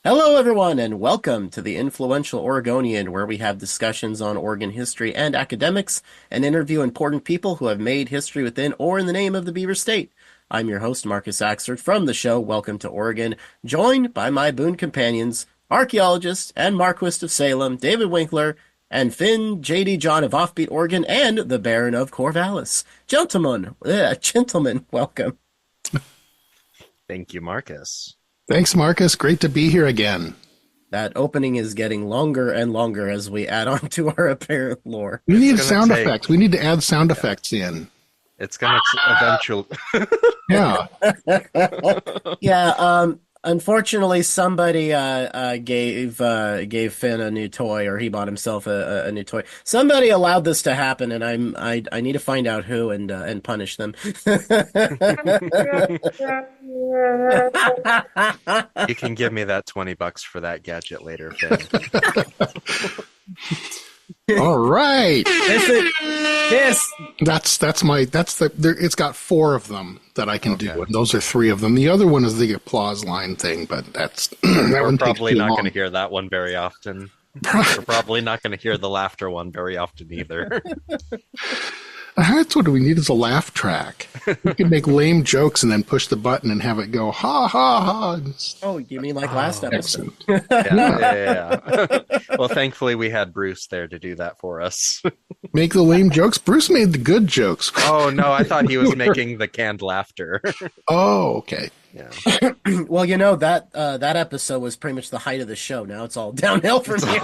Hello, everyone, and welcome to the Influential Oregonian, where we have discussions on Oregon history and academics and interview important people who have made history within or in the name of the Beaver State. I'm your host, Marcus Axford, from the show Welcome to Oregon, joined by my boon companions, archaeologist and Marquis of Salem, David Winkler, and Finn J.D. John of Offbeat Oregon, and the Baron of Corvallis. Gentlemen, welcome. Thank you, Marcus. Thanks, Marcus. Great to be here again. That opening is getting longer and longer as we add on to our apparent lore. We need sound effects. We need to add sound effects in. It's going to eventually... Yeah. Yeah, unfortunately, somebody gave Finn a new toy, or he bought himself a new toy. Somebody allowed this to happen, and I need to find out who and punish them. You can give me that $20 for that gadget later, Finn. All right. This. It's got 4 of them that I can do, and those are 3 of them. The other one is the applause line thing, but that's We're probably not going to hear that one very often. We're probably not going to hear the laughter one very often either. That's what we need is a laugh track. We can make lame jokes and then push the button and have it go ha ha ha. Oh, you mean like last episode? Yeah. Well, thankfully we had Bruce there to do that for us. Make the lame jokes. Bruce made the good jokes. Oh no, I thought he was making the canned laughter. Oh, okay. Yeah. Well, that episode was pretty much the height of the show. Now it's all downhill from here.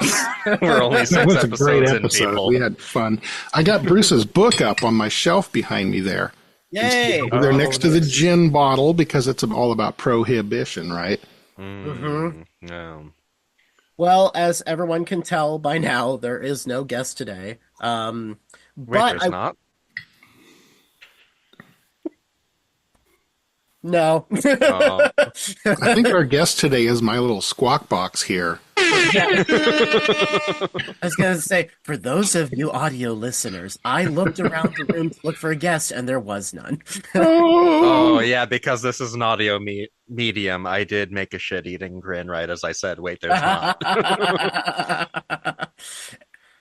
We're only 6 That was a episodes great in, episode. people. We had fun. I got Bruce's book up on my shelf behind me there. Yay! They're next to the gin bottle because it's all about prohibition, right? No. Well, as everyone can tell by now, there is no guest today. Wait, But there's not? No. Oh. I think our guest today is my little squawk box here. I was going to say, for those of you audio listeners, I looked around the room to look for a guest, and there was none. Oh, yeah, because this is an audio medium, I did make a shit-eating grin right as I said, wait, there's not.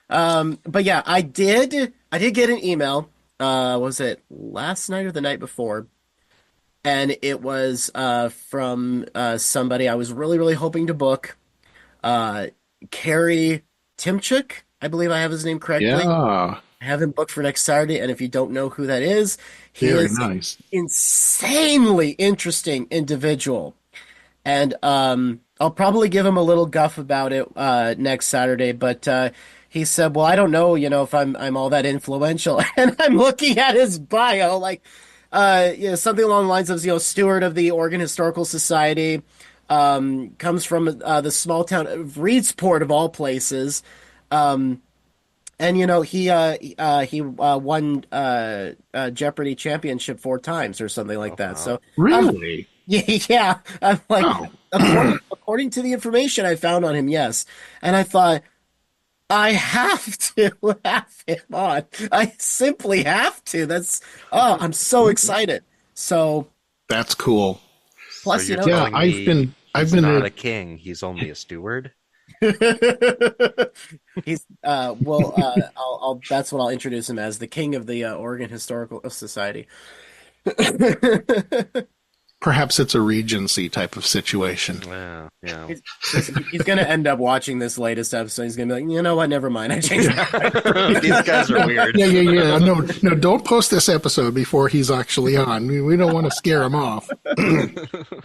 But yeah, I did get an email. Was it last night or the night before? And it was from somebody I was really, really hoping to book. Carrie Timchuk, I believe I have his name correctly. Yeah. I have him booked for next Saturday, and if you don't know who that is, he Very is nice. an insanely interesting individual. And I'll probably give him a little guff about it next Saturday, but he said, well, I don't know, if I'm all that influential. And I'm looking at his bio, like something along the lines of, steward of the Oregon Historical Society, comes from the small town of Reedsport of all places. And he won Jeopardy championship 4 times or something like that. So Really? yeah, I'm like, Wow. according to the information I found on him, yes. And I thought, I have to have him on. I simply have to. I'm so excited. So That's cool. plus, So you're Yeah, telling me I've he's been not a king, he's only a steward? he's I'll that's what I'll introduce him as, the king of the Oregon Historical Society. perhaps it's a regency type of situation. Yeah. He's going to end up watching this latest episode. He's going to be like, you know what? Never mind. I changed that. These guys are weird. Yeah. No, don't post this episode before he's actually on. We don't want to scare him off.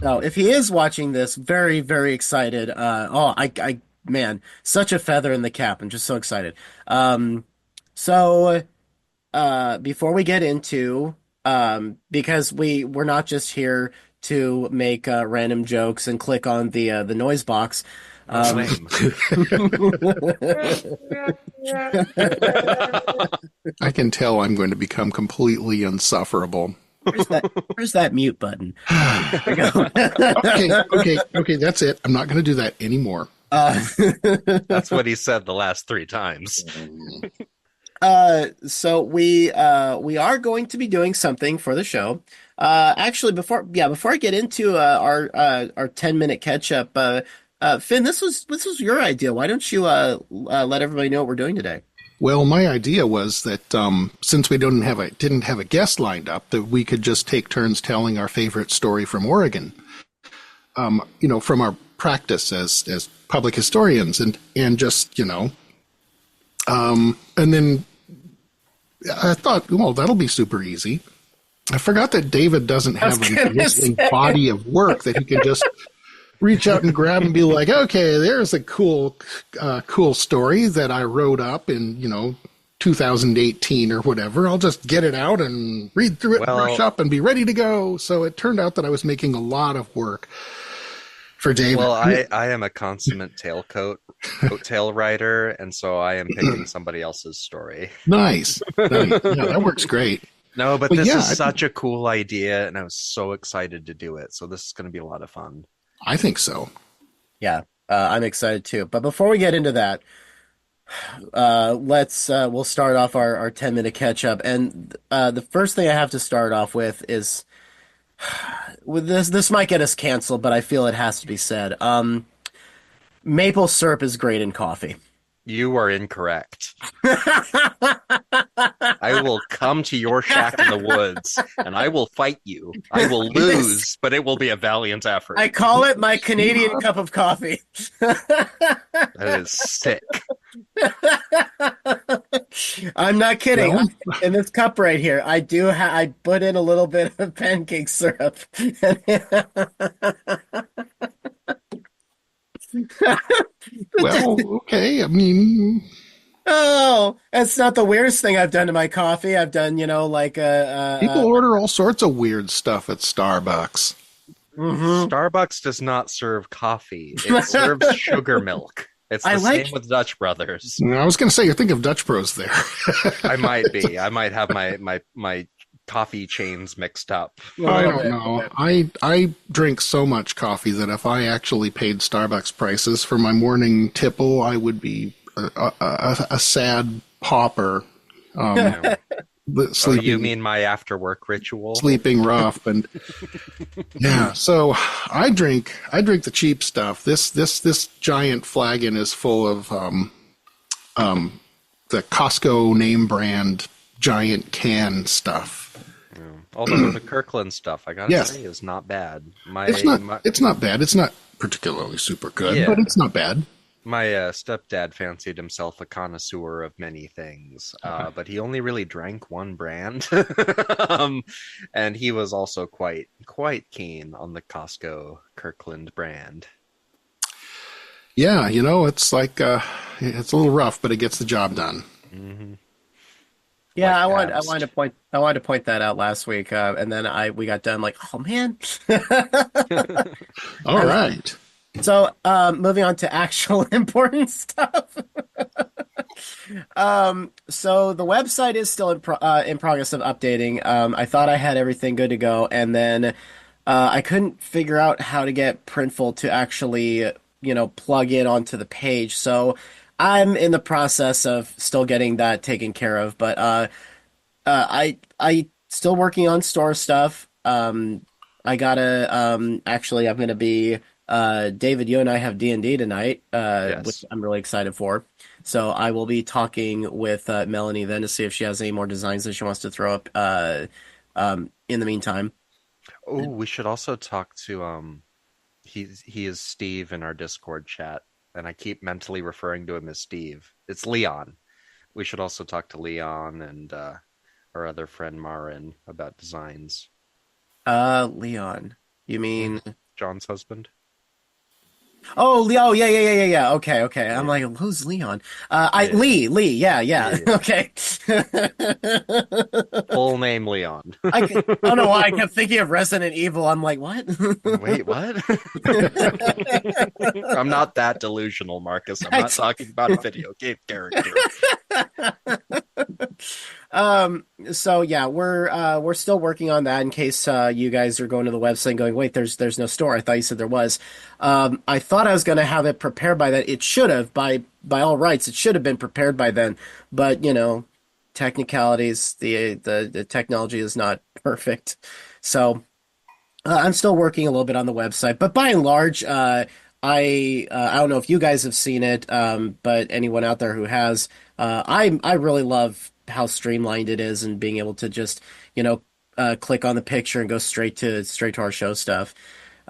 No, if he is watching this, very, very excited. Man, such a feather in the cap. I'm just so excited. So before we get into, because we're not just here to make random jokes and click on the noise box. Lame. I can tell I'm going to become completely insufferable. Where's that mute button? There we go. Okay, that's it. I'm not going to do that anymore. That's what he said the last 3 times. So we are going to be doing something for the show. Actually, before I get into our 10-minute catch up, Finn, this was your idea. Why don't you let everybody know what we're doing today? Well, my idea was that since we didn't have a guest lined up, that we could just take turns telling our favorite story from Oregon. From our practice as public historians, and just and then I thought, well, that'll be super easy. I forgot that David doesn't I was have an gonna amazing say. body of work that he can just reach out and grab and be like, okay, there's a cool story that I wrote up in 2018 or whatever. I'll just get it out and read through it, brush Well, up, and be ready to go. So it turned out that I was making a lot of work for David. well, I am a consummate coattail writer, and so I am picking somebody else's story. Nice. Nice. Yeah, that works great. No, but But this yeah, is such a cool idea, and I was so excited to do it. So this is going to be a lot of fun. I think so. Yeah, I'm excited too. But before we get into that, we'll start off our 10-minute catch up. And the first thing I have to start off with is with this might get us canceled, but I feel it has to be said. Maple syrup is great in coffee. You are incorrect. I will come to your shack in the woods, and I will fight you. I will Yes. lose, but it will be a valiant effort. I call it my Canadian cup of coffee. That is sick. I'm not kidding. Well, In this cup right here, I put in a little bit of pancake syrup. well, okay. I mean, Oh, that's not the weirdest thing I've done to my coffee. I've done, like people order all sorts of weird stuff at Starbucks. mhm. Starbucks does not serve coffee. It serves sugar milk. It's I the like same with Dutch Brothers. I was going to say, you're thinking of Dutch Bros there. I might be. I might have my coffee chains mixed up. a I little don't bit. know. I drink so much coffee that if I actually paid Starbucks prices for my morning tipple, I would be a sad pauper, Oh, you sleeping mean my after work ritual? sleeping rough. And yeah, so I drink the cheap stuff. This giant flagon is full of the Costco name brand giant can stuff. Although the Kirkland stuff, I gotta Yes. say, is not bad. It's not bad. It's not particularly super good, Yeah. but it's not bad. My stepdad fancied himself a connoisseur of many things, but he only really drank one brand, and he was also quite keen on the Costco Kirkland brand. Yeah, it's like it's a little rough, but it gets the job done. Hmm. Yeah, Like I abs. wanted to point that out last week, and then we got done like, oh man. All right. So, moving on to actual important stuff. So the website is still in progress of updating. I thought I had everything good to go, and then I couldn't figure out how to get Printful to actually, plug in onto the page. So I'm in the process of still getting that taken care of. But I still working on store stuff. I gotta actually I'm gonna be David, you and I have D&D tonight, which Yes. I'm really excited for. So I will be talking with Melanie then to see if she has any more designs that she wants to throw up in the meantime. Oh, we should also talk to he is Steve in our Discord chat, and I keep mentally referring to him as Steve. It's Leon. We should also talk to Leon and our other friend Marin about designs. Leon, you mean? John's husband. Oh, Leo, yeah, yeah, yeah, yeah, yeah. Okay, okay. I'm Yeah, like, who's Leon? yeah, Lee, yeah, yeah. yeah. Okay. Full name Leon. I don't know why I kept thinking of Resident Evil. I'm like, what? Wait, what? I'm not that delusional, Marcus. I'm not That's- talking about a video game character. So yeah, we're still working on that in case you guys are going to the website and going, wait, there's no store. I thought you said there was. I thought I was going to have it prepared by then. It should have by all rights. It should have been prepared by then. But technicalities, the technology is not perfect. So I'm still working a little bit on the website, but by and large, I don't know if you guys have seen it, but anyone out there who has, I really love how streamlined it is and being able to just, you know, click on the picture and go straight to our show stuff.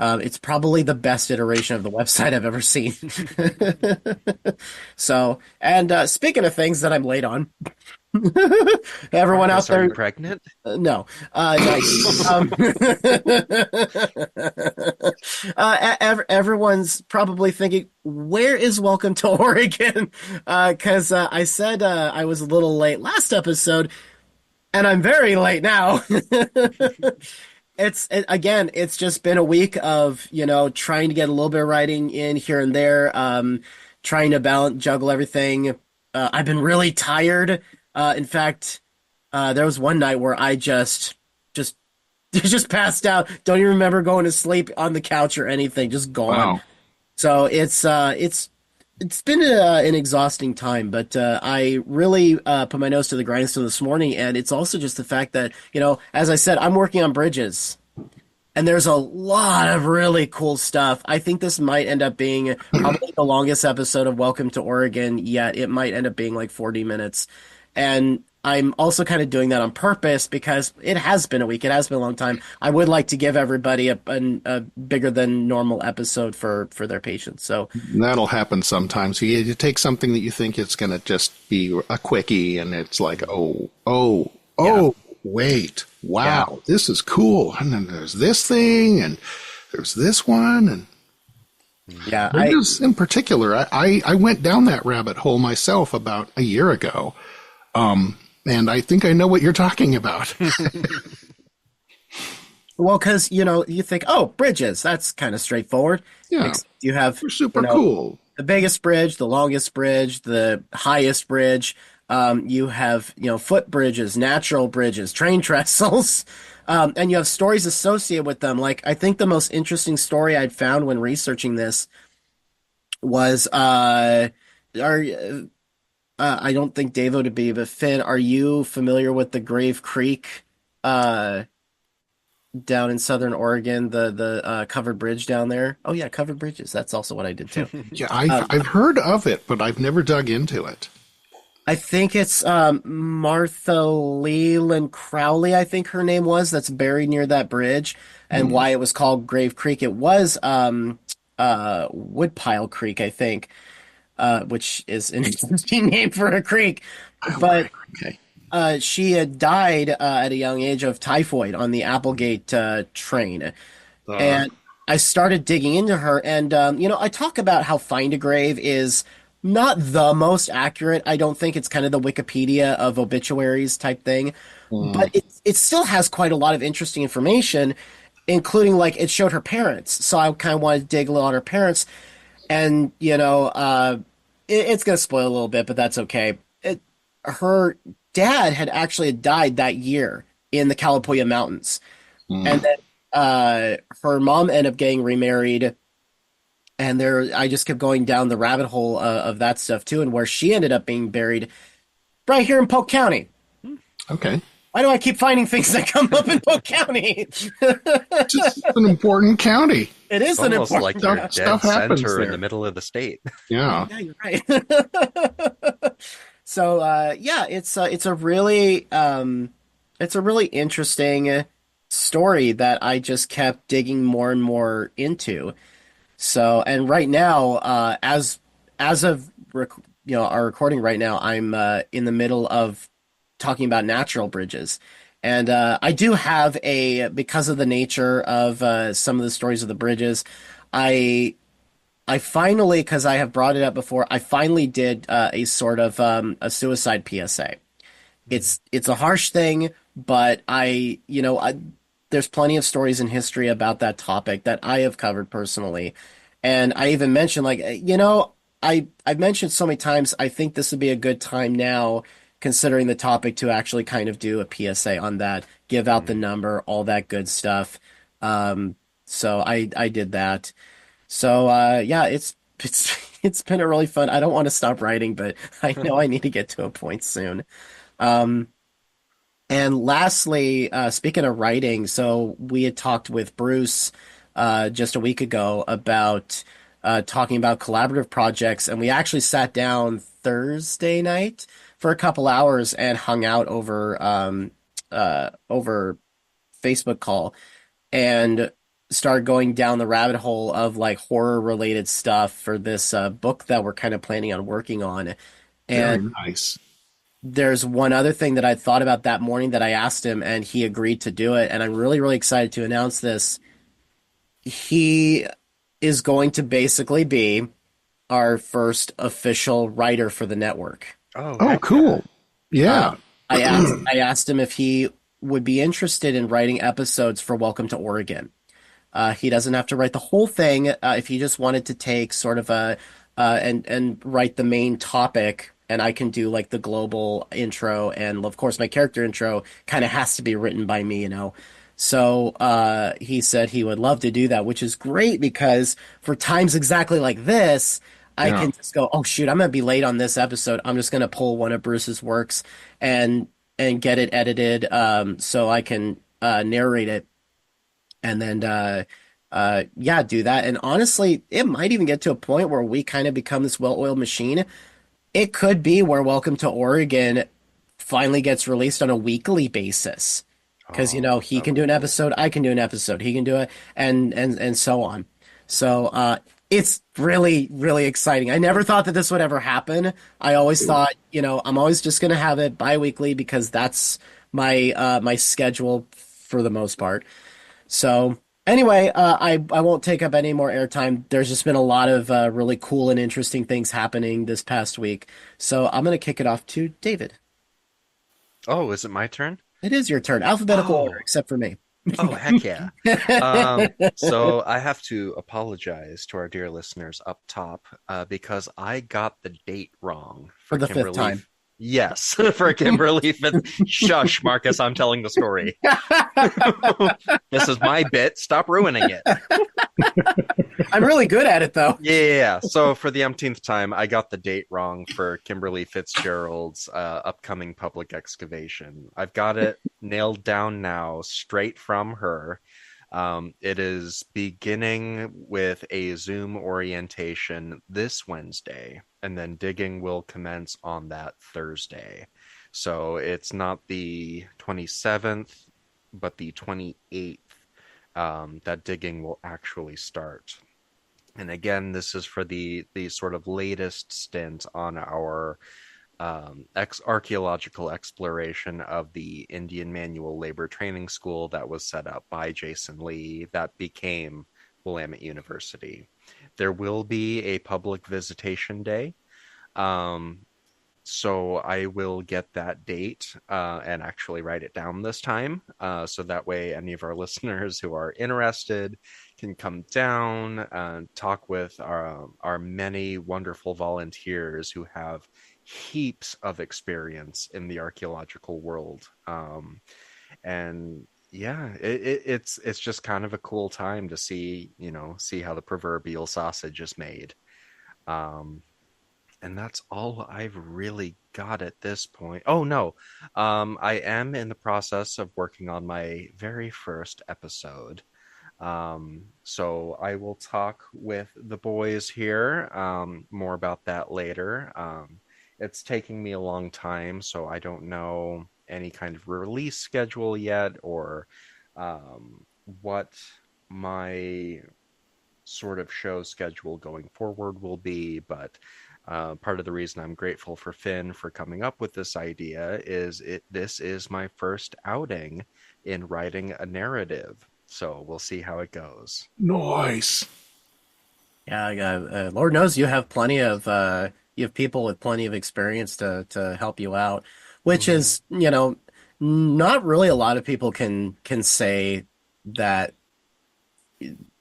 It's probably the best iteration of the website I've ever seen. So, and speaking of things that I'm late on, everyone out Marcus, are you there, pregnant? no, nice. Everyone's probably thinking, where is Welcome to Oregon? Because I said I was a little late last episode, and I'm very late now. Again, it's just been a week of, trying to get a little bit of writing in here and there, trying to juggle everything. I've been really tired. In fact, there was one night where I just just passed out. Don't even remember going to sleep on the couch or anything. Just gone. Wow. So it's been an exhausting time, but I really put my nose to the grindstone this morning, and it's also just the fact that as I said, I'm working on bridges. And there's a lot of really cool stuff. I think this might end up being probably the longest episode of Welcome to Oregon yet. It might end up being like 40 minutes. And I'm also kind of doing that on purpose because it has been a week. It has been a long time. I would like to give everybody a bigger than normal episode for their patience. So, That'll happen sometimes. You take something that you think it's going to just be a quickie, and it's like, yeah. wait, Yeah. wow, this is cool. And then there's this thing, and there's this one, and Yeah, bridges in particular. I went down that rabbit hole myself about a year ago, and I think I know what you're talking about. well, because you think, oh, bridges, that's kind of straightforward. Yeah, Except you have, they're super cool. the biggest bridge, the longest bridge, the highest bridge. You have, footbridges, natural bridges, train trestles, and you have stories associated with them. Like, I think the most interesting story I'd found when researching this was, are I don't think Davo would be, but Finn, are you familiar with the Grave Creek, uh, down in Southern Oregon, the covered bridge down there? Oh yeah, covered bridges. That's also what I did too. Yeah, I've heard of it, but I've never dug into it. I think it's Martha Leland Crowley, I think her name was, that's buried near that bridge, and Hmm. why it was called Grave Creek. It was Woodpile Creek, I think, which is an interesting name for a creek. Oh, But right. Okay. she had died at a young age of typhoid on the Applegate train. Uh, And I started digging into her, and I talk about how Find a Grave is not the most accurate. I don't think it's kind of the Wikipedia of obituaries type thing, mm, but it still has quite a lot of interesting information, including like it showed her parents. So I kind of wanted to dig a little on her parents, and it's gonna spoil a little bit, but that's okay. Her dad had actually died that year in the Kalapuya Mountains, and mm. then her mom ended up getting remarried, and I just kept going down the rabbit hole of that stuff too, and where she ended up being buried right here in Polk County. Okay. Why do I keep finding things that come up in Polk County? Just an important county. It is It's an almost like important you're county. Stuff dead happens center in there. the middle of the state. Yeah. Yeah, you're right. So yeah, it's a really interesting story that I just kept digging more and more into. So, and right now, as of our recording right now, I'm in the middle of talking about natural bridges, and I do have because of the nature of some of the stories of the bridges, I I finally, because I have brought it up before, I finally did a sort of a suicide PSA. It's a harsh thing, but there's plenty of stories in history about that topic that I have covered personally, and I even mentioned like I've mentioned so many times I think this would be a good time now, considering the topic, to actually kind of do a PSA on that, give out the Mm. number, all that good stuff. So I did that. So yeah, it's it's been a really fun. I don't want to stop writing, but I know I need to get to a point soon. Um, and lastly, speaking of writing, so we had talked with Bruce just a week ago about talking about collaborative projects, and we actually sat down Thursday night for a couple hours and hung out over Facebook call and started going down the rabbit hole of like horror related stuff for this book that we're kind of planning on working on. Very And nice. there's one other thing that I thought about that morning that I asked him, and he agreed to do it. And I'm really, really excited to announce this. He is going to basically be our first official writer for the network. Oh, Oh, heck cool. Uh, Yeah. I asked him if he would be interested in writing episodes for Welcome to Oregon. He doesn't have to write the whole thing. If he just wanted to take sort of a and write the main topic, and I can do like the global intro, and of course my character intro kind of has to be written by me, you know. So he said he would love to do that, which is great because for times exactly like this, I Yeah. can just go, oh shoot, I'm gonna be late on this episode. I'm just gonna pull one of Bruce's works and get it edited, so I can narrate it and then yeah, do that. And honestly, it might even get to a point where we kind of become this well-oiled machine. It could be where Welcome to Oregon finally gets released on a weekly basis. Because, you Oh, know, he that can would do be an cool. episode, I can do an episode, he can do it, and so on. So it's really, really exciting. I never thought that this would ever happen. I always thought, you know, I'm always just gonna have it bi-weekly because that's my schedule for the most part. So anyway, I won't take up any more airtime. There's just been a lot of really cool and interesting things happening this past week. So I'm going to kick it off to David. Oh, is it my turn? It is your turn. Alphabetical order, Oh, except for me. oh, heck yeah. So I have to apologize to our dear listeners up top, because I got the date wrong For for the fifth Kimberly. time. Yes, for Kimberly Fifth. Shush, Marcus, I'm telling the story. This is my bit. Stop ruining it. I'm really good at it, though. Yeah. So for the umpteenth time, I got the date wrong for Kimberly Fitzgerald's upcoming public excavation. I've got it nailed down now, straight from her. It is beginning with a Zoom orientation this Wednesday, and then digging will commence on that Thursday. So it's not the 27th, but the 28th, that digging will actually start. And again, this is for the sort of latest stint on our archaeological exploration of the Indian Manual Labor Training School that was set up by Jason Lee that became Willamette University. There will be a public visitation day. Um, so I will get that date and actually write it down this time. So that way, any of our listeners who are interested can come down and talk with our many wonderful volunteers who have heaps of experience in the archaeological world. And yeah, it's just kind of a cool time to see, see how the proverbial sausage is made. Um, and that's all I've really got at this point. Oh no, I am in the process of working on my very first episode. So I will talk with the boys here, more about that later. It's taking me a long time, so I don't know any kind of release schedule yet, or what my sort of show schedule going forward will be, but part of the reason I'm grateful for Finn for coming up with this idea is this is my first outing in writing a narrative. So we'll see how it goes. Nice. Yeah, Lord knows you have plenty of you have people with plenty of experience to help you out, which Mhm. is, you know, not really a lot of people can say that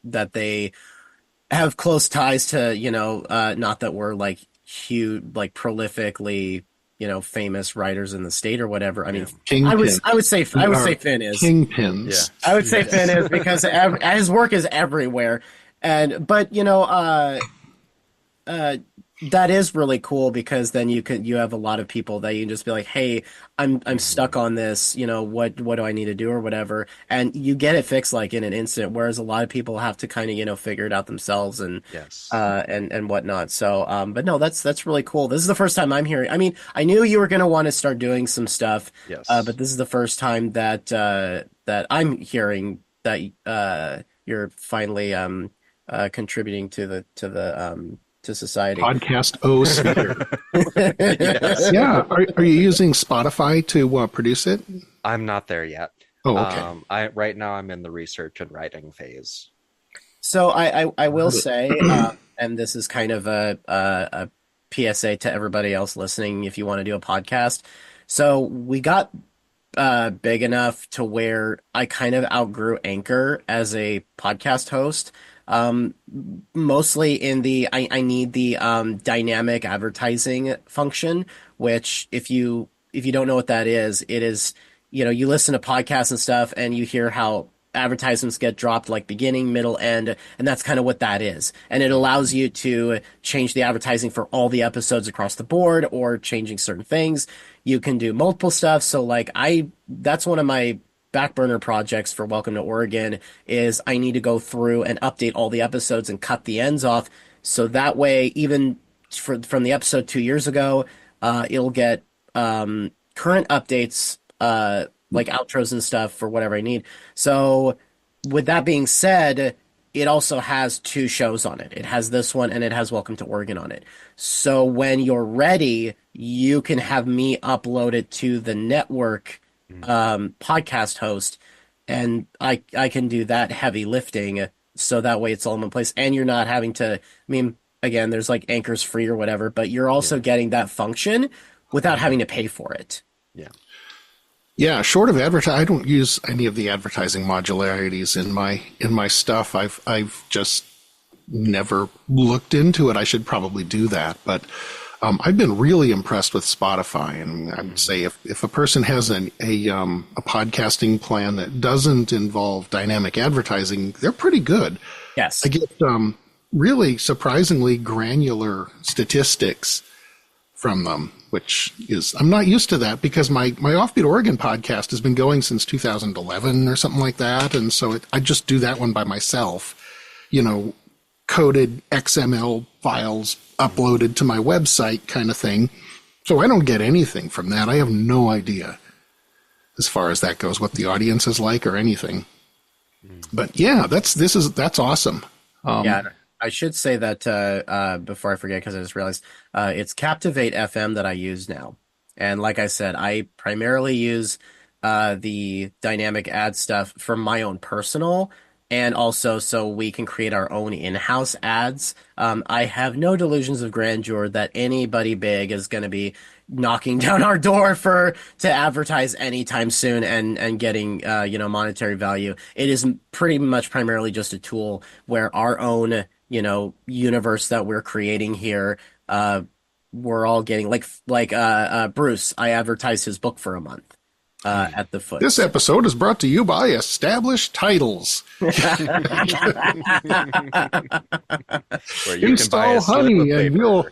they have close ties to, you know, not that we're like huge, like prolifically, you know, famous writers in the state or whatever. I mean, Yeah. Kingpin. I We would are say Finn is. kingpins. I would say Finn Yes. is because his work is everywhere. And but you know, That is really cool because then you have a lot of people that you can just be like, "Hey, I'm stuck Hmm. on this, what do I need to do or whatever." And you get it fixed like in an instant, whereas a lot of people have to kind of, figure it out themselves Yes. and whatnot. So, but no, that's really cool. This is the first time I'm hearing. I mean, I knew you were gonna want to start doing some stuff, but Yes. this is the first time that I'm hearing that you're finally contributing to society. Podcast O sphere. Yes. Yeah. Are you using Spotify to produce it? I'm not there yet. Oh, okay. I right now I'm in the research and writing phase. So I will say, and this is kind of a PSA to everybody else listening, if you want to do a podcast. So we got big enough to where I kind of outgrew Anchor as a podcast host. Um, Mostly in I need the dynamic advertising function, which if you don't know what that is, it is, you listen to podcasts and stuff and you hear how advertisements get dropped like beginning, middle, end, and that's kind of what that is. And it allows you to change the advertising for all the episodes across the board or changing certain things. You can do multiple stuff. So like that's one of my back burner projects for Welcome to Oregon is I need to go through and update all the episodes and cut the ends off. So that way, even from the episode 2 years ago, it'll get current updates, like outros and stuff for whatever I need. So, with that being said, it also has two shows on it. It has this one and it has Welcome to Oregon on it. So, when you're ready, you can have me upload it to the network Mm. podcast host, and I can do that heavy lifting. So that way it's all in one place, and you're not having to. I mean, again, there's like Anchor's free or whatever, but you're also Yeah. getting that function without having to pay for it. Yeah. Yeah, short of advertising, I don't use any of the advertising modularities in my stuff. I've just never looked into it. I should probably do that, but I've been really impressed with Spotify, and I would say if a person has a podcasting plan that doesn't involve dynamic advertising, they're pretty good. I Yes. get really surprisingly granular statistics from them, which is I'm not used to that because my Offbeat Oregon podcast has been going since 2011 or something like that, and so I just do that one by myself, you know, coded XML files uploaded to my website kind of thing. So I don't get anything from that. I have no idea as far as that goes, what the audience is like or anything. But yeah, that's awesome. Yeah, I should say that before I forget, because I just realized it's Captivate FM that I use now. And like I said, I primarily use the dynamic ad stuff for my own personal, and also so we can create our own in-house ads. I have no delusions of grandeur that anybody big is going to be knocking down our door to advertise anytime soon and getting monetary value. It is pretty much primarily just a tool where our own universe that we're creating here, we're all getting like Bruce. I advertised his book for a month at the foot. This episode is brought to you by Established Titles. Where you can buy Install a slip of honey and paper. you'll.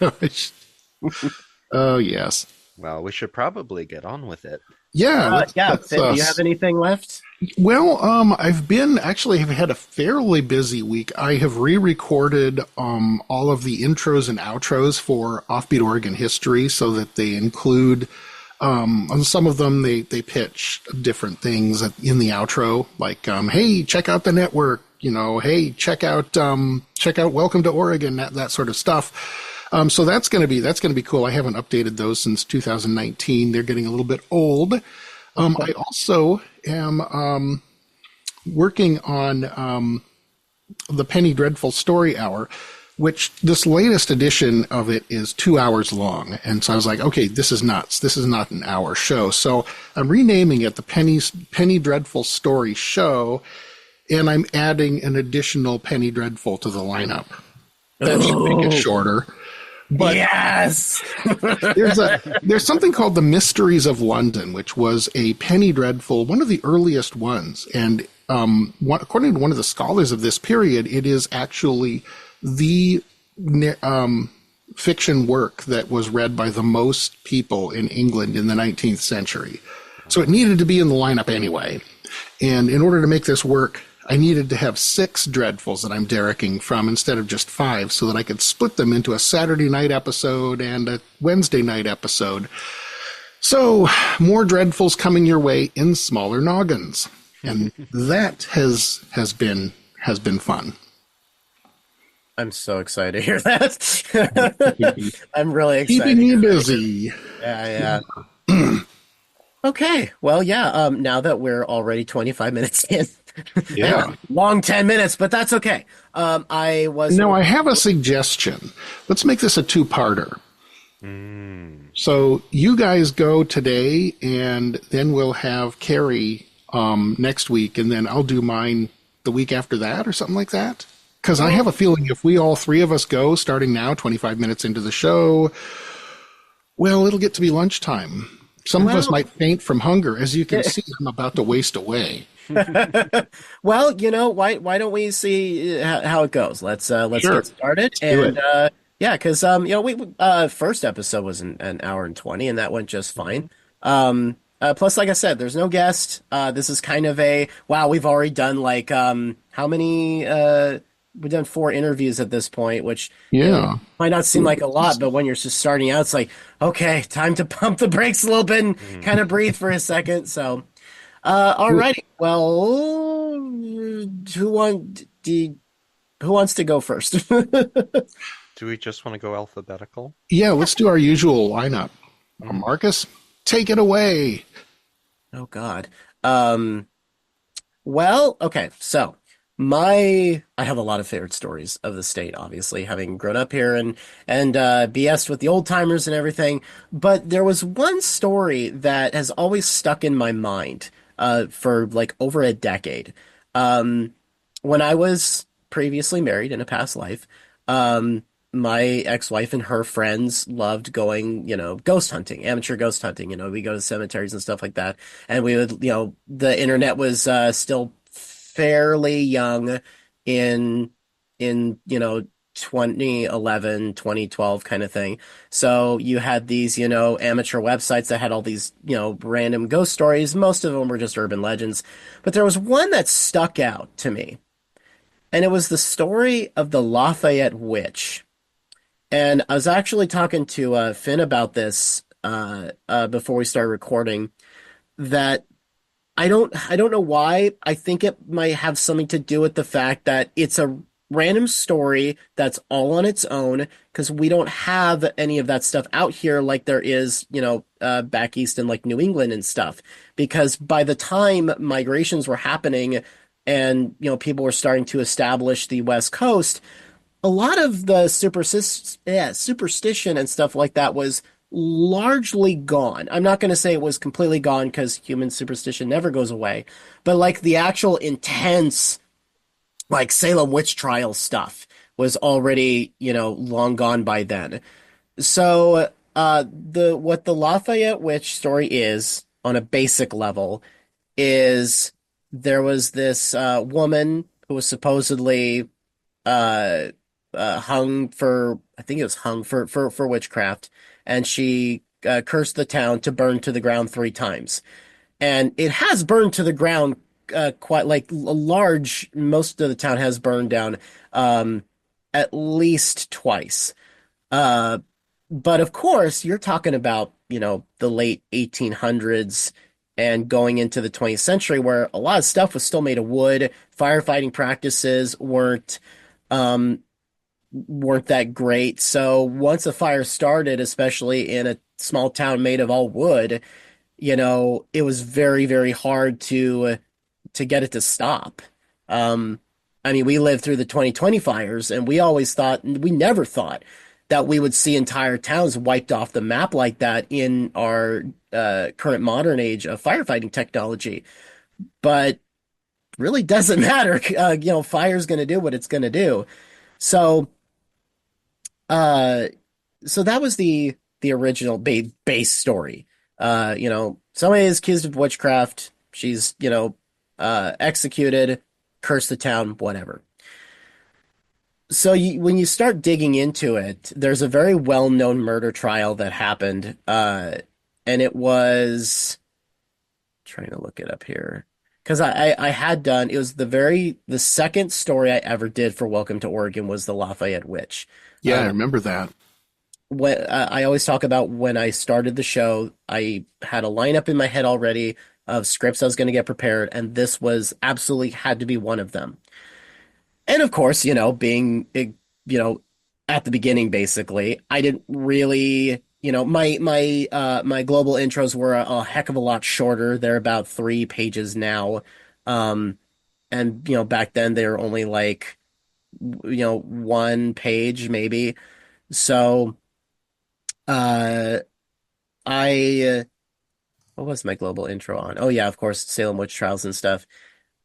Gosh. Oh yes. Well, we should probably get on with it. Yeah. Yeah, Finn, do you have anything left? Well, I've had a fairly busy week. I have re-recorded all of the intros and outros for Offbeat Oregon History so that they include on some of them they pitch different things in the outro, like hey, check out the network, hey, check out Welcome to Oregon, that sort of stuff. So that's going to be cool. I haven't updated those since 2019. They're getting a little bit old. I also am working on the Penny Dreadful Story Hour, which this latest edition of it is 2 hours long. And so I was like, okay, this is nuts. This is not an hour show. So I'm renaming it the Penny Dreadful Story Show, and I'm adding an additional Penny Dreadful to the lineup. That should make it shorter. But yes. there's something called the Mysteries of London, which was a Penny Dreadful, one of the earliest ones. And according to one of the scholars of this period, it is actually the fiction work that was read by the most people in England in the 19th century. So it needed to be in the lineup anyway. And in order to make this work, I needed to have 6 dreadfuls that I'm dereking from instead of just 5 so that I could split them into a Saturday night episode and a Wednesday night episode. So more dreadfuls coming your way in smaller noggins. And that has been fun. I'm so excited to hear that. I'm really excited. Keeping me busy. Yeah, yeah. Okay. Well, yeah. Now that we're already 25 minutes in, Yeah. long 10 minutes, but that's okay. I was Now I have a suggestion. Let's make this a 2-parter. So you guys go today, and then we'll have Carrie next week, and then I'll do mine the week after that, or something like that. Because I have a feeling if we all 3 of us go, starting now, 25 minutes into the show, well, it'll get to be lunchtime. Some of us might faint from hunger. As you can see, I'm about to waste away. Well, why don't we see how it goes? Let's Sure. get started. do And yeah, because we first episode was an hour and 20, and that went just fine. Plus, like I said, there's no guest. This is kind of we've already done like how many we've done 4 interviews at this point, which Yeah. might not seem like a lot, but when you're just starting out, it's like, okay, time to pump the brakes a little bit and kind of breathe for a second. So, alrighty. Well, who wants to go first? Do we just want to go alphabetical? Yeah, let's do our usual lineup. Marcus, take it away. Oh God. Well, okay, so I have a lot of favorite stories of the state, obviously, having grown up here and BS'd with the old timers and everything. But there was one story that has always stuck in my mind for like over a decade. When I was previously married in a past life, my ex-wife and her friends loved going, ghost hunting, amateur ghost hunting. We go to cemeteries and stuff like that. And we would, the internet was still fairly young in 2011, 2012 kind of thing. So you had these, amateur websites that had all these, random ghost stories. Most of them were just urban legends. But there was one that stuck out to me. And it was the story of the Lafayette Witch. And I was actually talking to Finn about this before we started recording, that I don't know why. I think it might have something to do with the fact that it's a random story that's all on its own, because we don't have any of that stuff out here like there is, back east in like New England and stuff. Because by the time migrations were happening and, people were starting to establish the West Coast, a lot of the superstition and stuff like that was largely gone. I'm not going to say it was completely gone, because human superstition never goes away, but like the actual intense, like Salem witch trial stuff was already, long gone by then. So, what the Lafayette witch story is on a basic level is there was this woman who was supposedly uh, hung for, I think it was hung for witchcraft, and she cursed the town to burn to the ground 3 times. And it has burned to the ground quite like a large, most of the town has burned down at least twice. Uh, but of course, you're talking about, the late 1800s and going into the 20th century, where a lot of stuff was still made of wood. Firefighting practices um, weren't that great. So once a fire started, especially in a small town made of all wood, it was very, very hard to get it to stop. Um, I mean, we lived through the 2020 fires, and we never thought that we would see entire towns wiped off the map like that in our current modern age of firefighting technology. But really doesn't matter. Fire's going to do what it's going to do. So, uh, so that was the original base story. Somebody is accused of witchcraft. She's, executed, cursed the town, whatever. when you start digging into it, there's a very well-known murder trial that happened, and it was trying to look it up here because I had done it was the second story I ever did for Welcome to Oregon was the Lafayette Witch. Yeah, I remember that. When I always talk about when I started the show, I had a lineup in my head already of scripts I was going to get prepared, and this was absolutely had to be one of them. And of course, being at the beginning, basically, I didn't really, my global intros were a heck of a lot shorter. They're about 3 pages now, um, and back then they were only like 1 page maybe. So, uh, I what was my global intro on? Oh yeah, of course, Salem witch trials and stuff.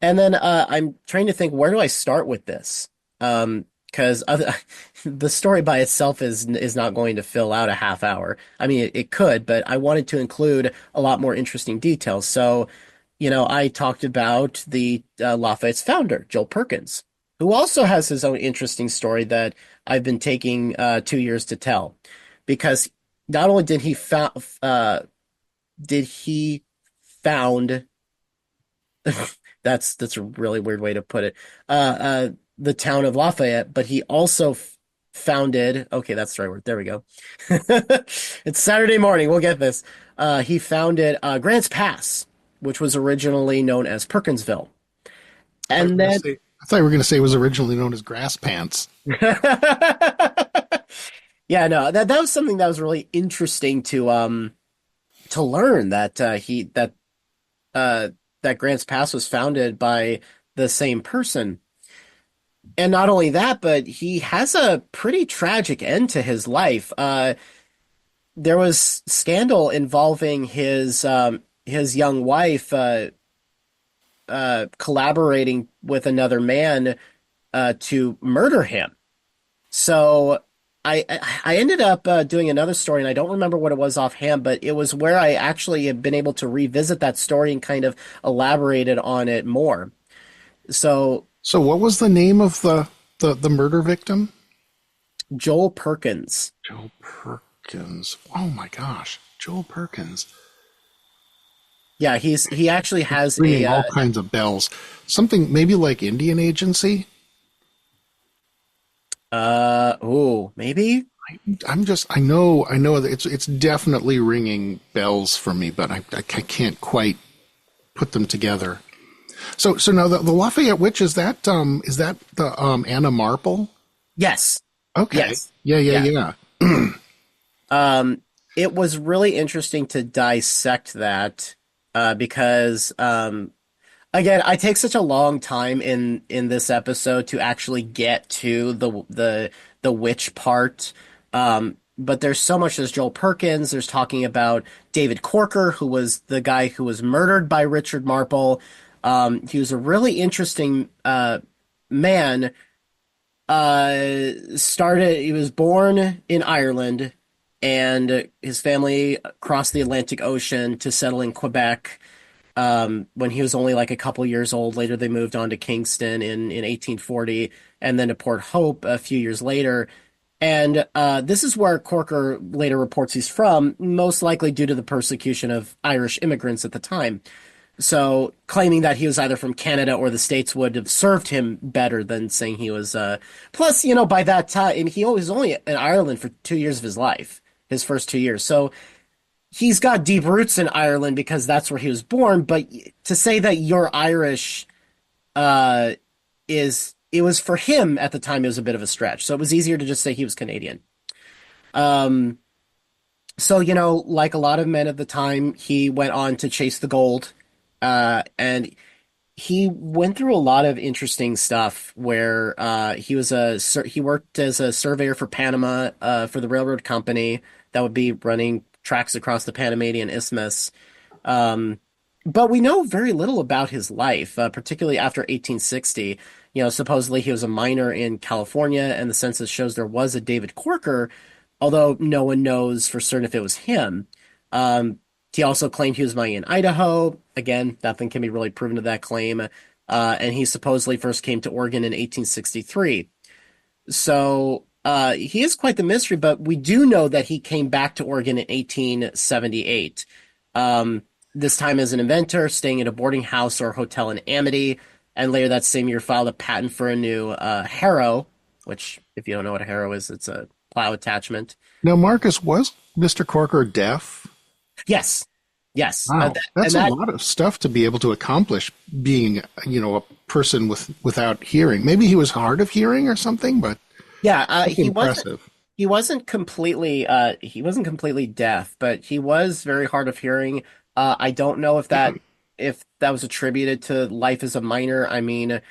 And then I'm trying to think, where do I start with this? Because the story by itself is not going to fill out a half hour. I mean, it could, but I wanted to include a lot more interesting details. So, I talked about the Lafayette's founder, Joel Perkins, who also has his own interesting story that I've been taking 2 years to tell, because not only did he found that's a really weird way to put it. The town of Lafayette, but he also founded. Okay, that's the right word. There we go. It's Saturday morning. We'll get this. He founded Grants Pass, which was originally known as Perkinsville, and then I thought you were going to say it was originally known as Grass Pants. yeah, no, that was something that was really interesting to learn that uh that Grants Pass was founded by the same person. And not only that, but he has a pretty tragic end to his life. There was scandal involving his young wife collaborating with another man to murder him. So I ended up doing another story, and I don't remember what it was offhand, but it was where I actually have been able to revisit that story and kind of elaborated on it more. So So, what was the name of the murder victim? Joel Perkins. Joel Perkins. Oh my gosh, Joel Perkins. Yeah, he actually has a Ringing all kinds of bells. Something maybe like Indian Agency. maybe. I know that it's definitely ringing bells for me, but I can't quite put them together. So now the Lafayette Witch, is that the Anna Marple? Yes. Okay. Yes. Yeah, yeah, Yeah. yeah. Um it was really interesting to dissect that because again, I take such a long time in this episode to actually get to the witch part. But there's so much. There's Joel Perkins. There's talking about David Corker, who was the guy who was murdered by Richard Marple. He was a really interesting man. He was born in Ireland, and his family crossed the Atlantic Ocean to settle in Quebec when he was only like a couple years old. Later, they moved on to Kingston in 1840, and then to Port Hope a few years later. And this is where Corker later reports he's from, most likely due to the persecution of Irish immigrants at the time. So claiming that he was either from Canada or the States would have served him better than saying he was. Plus, by that time, he was only in Ireland for 2 years of his life, his first 2 years. So he's got deep roots in Ireland because that's where he was born. But to say that you're Irish uh, it was for him at the time, it was a bit of a stretch. So it was easier to just say he was Canadian. Um, so, like a lot of men at the time, he went on to chase the gold. And he went through a lot of interesting stuff where he worked as a surveyor for Panama for the railroad company that would be running tracks across the Panamanian Isthmus. Um, but we know very little about his life, particularly after 1860. Supposedly he was a miner in California, and the census shows there was a David Corker, although no one knows for certain if it was him. Um, he also claimed he was mining in Idaho. Again, nothing can be really proven to that claim. And he supposedly first came to Oregon in 1863. So he is quite the mystery, but we do know that he came back to Oregon in 1878. Um, this time as an inventor, staying at a boarding house or hotel in Amity, and later that same year filed a patent for a new harrow, which, if you don't know what a harrow is, it's a plow attachment. Now, Marcus, was Mr. Corker deaf? Yes, yes, Wow, and that's a that lot of stuff to be able to accomplish being, a person without hearing. Maybe he was hard of hearing or something, but yeah, that's impressive. he wasn't completely deaf, but he was very hard of hearing. I don't know if that was attributed to life as a miner. I mean,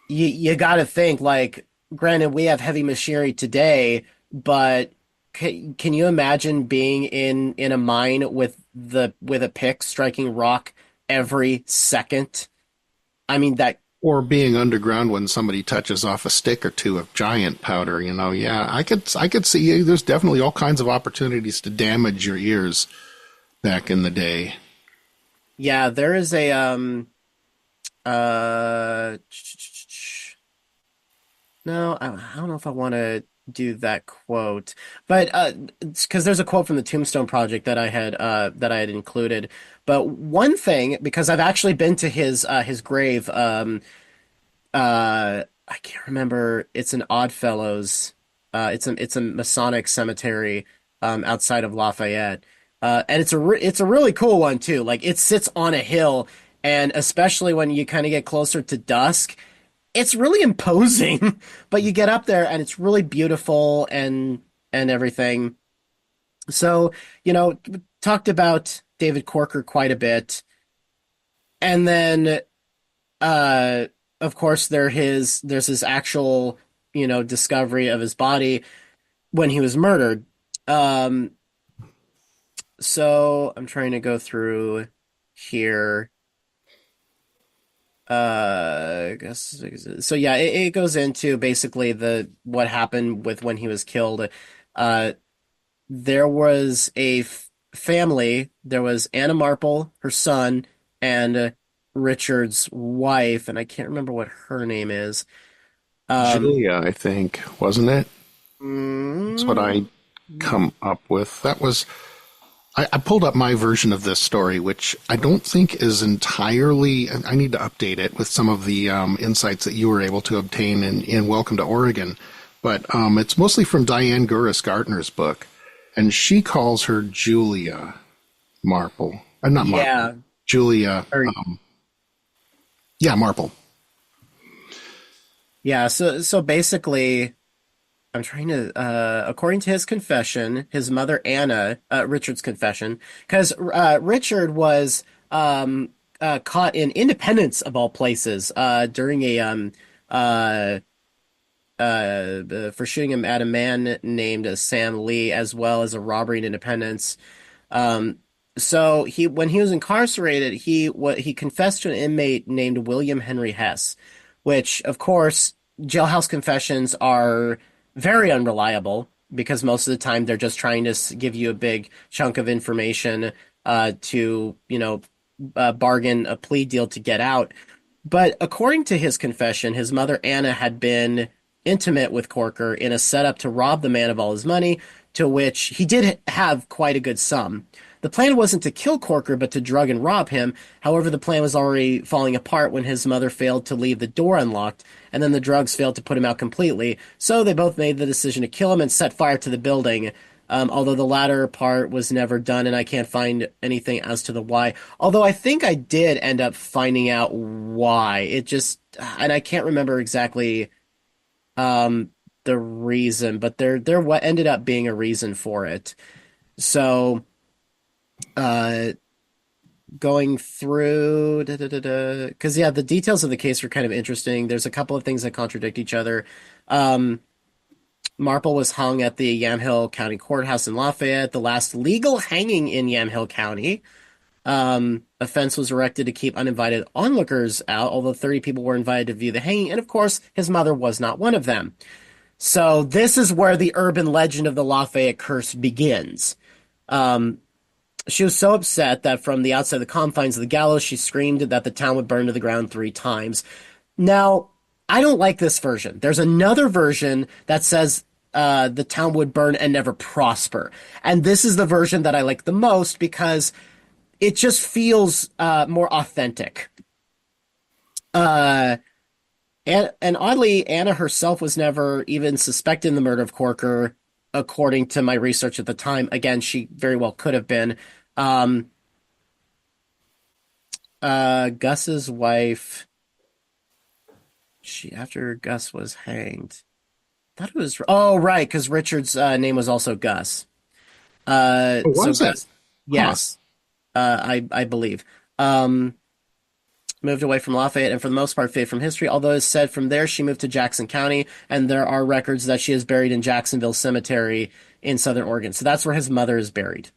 you got to think like, granted, we have heavy machinery today, but can you imagine being in a mine with a pick striking rock every second? I mean that. Or being underground when somebody touches off a stick or two of giant powder, yeah, I could see there's definitely all kinds of opportunities to damage your ears back in the day. Yeah, there is a uh no, I don't know if I want to do that quote, but because there's a quote from the Tombstone Project that I had included. But one thing, because I've actually been to his grave, I can't remember. It's an Oddfellows. It's a Masonic cemetery outside of Lafayette, and it's a really cool one too. Like it sits on a hill, and especially when you kind of get closer to dusk, it's really imposing. But you get up there, and it's really beautiful and everything. So talked about David Corker quite a bit, and then uh of course there's his actual discovery of his body when he was murdered. Um so I'm trying to go through here. I guess so. Yeah, it goes into basically the what happened with when he was killed. uh there was family. There was Anna Marple, her son, and Richard's wife, and I can't remember what her name is. Um, Julia, I think, wasn't it? That's what mm, I come up with. I pulled up my version of this story, which I don't think is entirely. I need to update it with some of the insights that you were able to obtain in Welcome to Oregon. But it's mostly from Diane Gurris Gardner's book, and she calls her Julia Marple. Not Marple. yeah, Julia. or Yeah, Marple. yeah. So basically, I'm trying to. According to his confession, his mother Anna, Richard's confession, because Richard was caught in Independence of all places during a uh, for shooting him at a man named Sam Lee, as well as a robbery in Independence. Um, so when he was incarcerated, he confessed to an inmate named William Henry Hess, which of course jailhouse confessions are very unreliable because most of the time they're just trying to give you a big chunk of information to bargain a plea deal to get out. But according to his confession, his mother Anna had been intimate with Corker in a setup to rob the man of all his money, to which he did have quite a good sum. The plan wasn't to kill Corker, but to drug and rob him. However, the plan was already falling apart when his mother failed to leave the door unlocked, and then the drugs failed to put him out completely. So they both made the decision to kill him and set fire to the building. Although the latter part was never done, and I can't find anything as to the why. Although I think I did end up finding out why. And I can't remember exactly um, the reason, but there what ended up being a reason for it. So, uh, going through, because yeah, the details of the case are kind of interesting. There's a couple of things that contradict each other. Um, Marple was hung at the Yamhill County Courthouse in Lafayette, the last legal hanging in Yamhill County. A fence was erected to keep uninvited onlookers out, although 30 people were invited to view the hanging, and of course, his mother was not one of them. So this is where the urban legend of the Lafayette curse begins. Um, she was so upset that from outside the confines of the gallows, she screamed that the town would burn to the ground 3 times. Now, I don't like this version. There's another version that says the town would burn and never prosper. And this is the version that I like the most because it just feels more authentic. Uh, and oddly, Anna herself was never even suspected in the murder of Corker, according to my research at the time. Again, she very well could have been. Um, Gus's wife, she after Gus was hanged. Thought it was right because Richard's name was also Gus. Oh, So was it? Gus, Huh. yes, I believe. Um, Moved away from Lafayette and for the most part faded from history. Although it's said from there she moved to Jackson County, and there are records that she is buried in Jacksonville Cemetery in Southern Oregon. So that's where his mother is buried.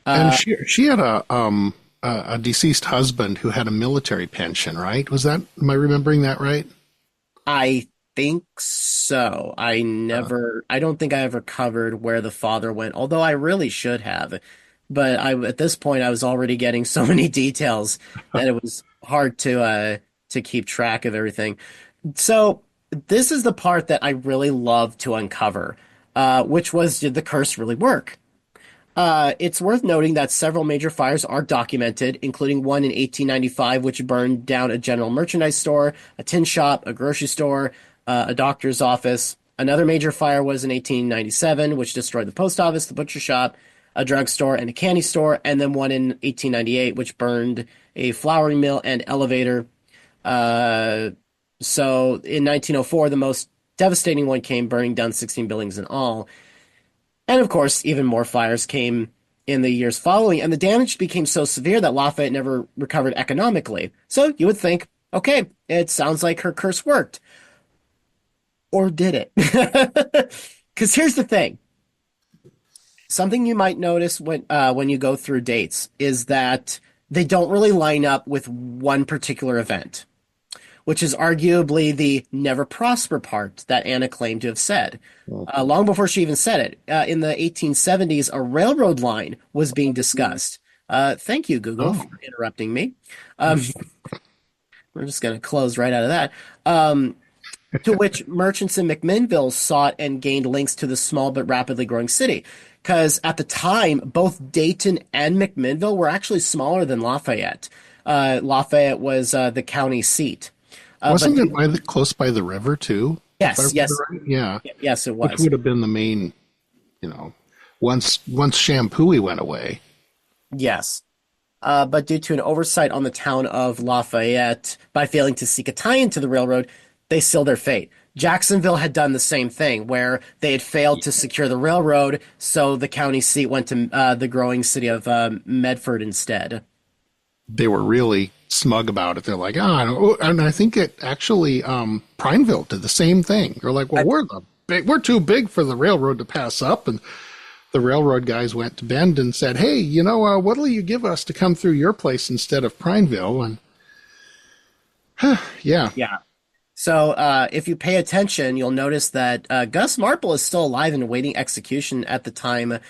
And Uh, she had a deceased husband who had a military pension, right? Was that, am I remembering that right? I think so. I don't think I ever covered where the father went, although I really should have. But at this point, I was already getting so many details that it was hard to keep track of everything. So this is the part that I really love to uncover, which was, did the curse really work? It's worth noting that several major fires are documented, including one in 1895, which burned down a general merchandise store, a tin shop, a grocery store, a doctor's office. Another major fire was in 1897, which destroyed the post office, the butcher shop, a drugstore, and a candy store. And then one in 1898, which burned a flouring mill and elevator. Uh, so in 1904, the most devastating one came, burning down 16 buildings in all. And of course, even more fires came in the years following, and the damage became so severe that Lafayette never recovered economically. So you would think, okay, it sounds like her curse worked. Or did it? Because here's the thing. Something you might notice when you go through dates is that they don't really line up with one particular event, which is arguably the never prosper part that Anna claimed to have said. Long before she even said it, in the 1870s, a railroad line was being discussed. Thank you, Google, Oh, for interrupting me. Um, we're just going to close right out of that. Um, to which merchants in McMinnville sought and gained links to the small but rapidly growing city. Because at the time, both Dayton and McMinnville were actually smaller than Lafayette. Lafayette was the county seat. But wasn't it close by the river too? If I yes, remember yes, right, yeah. yes, it Which was. would have been the main, you know, once Shampooey went away. Yes. But due to an oversight on the town of Lafayette by failing to seek a tie-in to the railroad, they sealed their fate. Jacksonville had done the same thing, where they had failed to secure the railroad, so the county seat went to the growing city of Medford instead. They were really smug about it. They're like, and I think it actually Prineville did the same thing. They're like, well, I, we're too big for the railroad to pass up, and the railroad guys went to Bend and said, hey, what'll you give us to come through your place instead of Prineville? And yeah, yeah. So if you pay attention, you'll notice that Gus Marple is still alive and awaiting execution at the time. It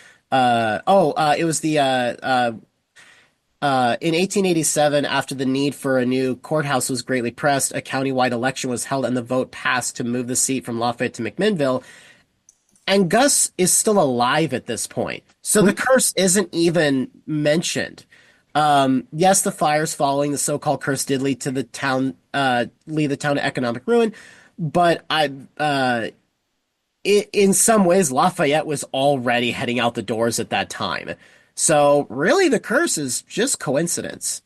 was in 1887, after the need for a new courthouse was greatly pressed, a countywide election was held and the vote passed to move the seat from Lafayette to McMinnville. And Gus is still alive at this point. So the curse isn't even mentioned. Yes, the fires following the so-called curse did lead the town to economic ruin, but in some ways, Lafayette was already heading out the doors at that time. So really, the curse is just coincidence.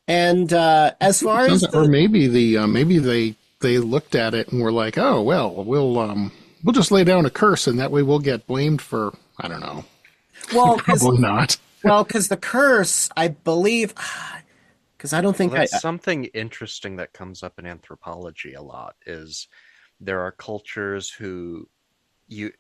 And as far as or the maybe maybe they looked at it and were like, oh well, we'll just lay down a curse and that way we'll get blamed for, I don't know. well, because Probably not. because the curse, I believe, because I don't Well, think I. that's something interesting that comes up in anthropology a lot is there are cultures who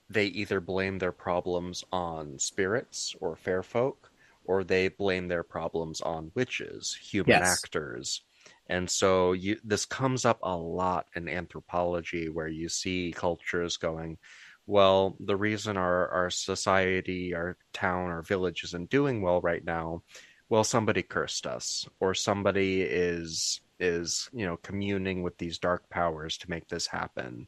they either blame their problems on spirits or fair folk, or they blame their problems on witches, human Yes. actors. And so this comes up a lot in anthropology where you see cultures going, well, the reason our society, our town, our village isn't doing well right now, well, somebody cursed us, or somebody is is, communing with these dark powers to make this happen.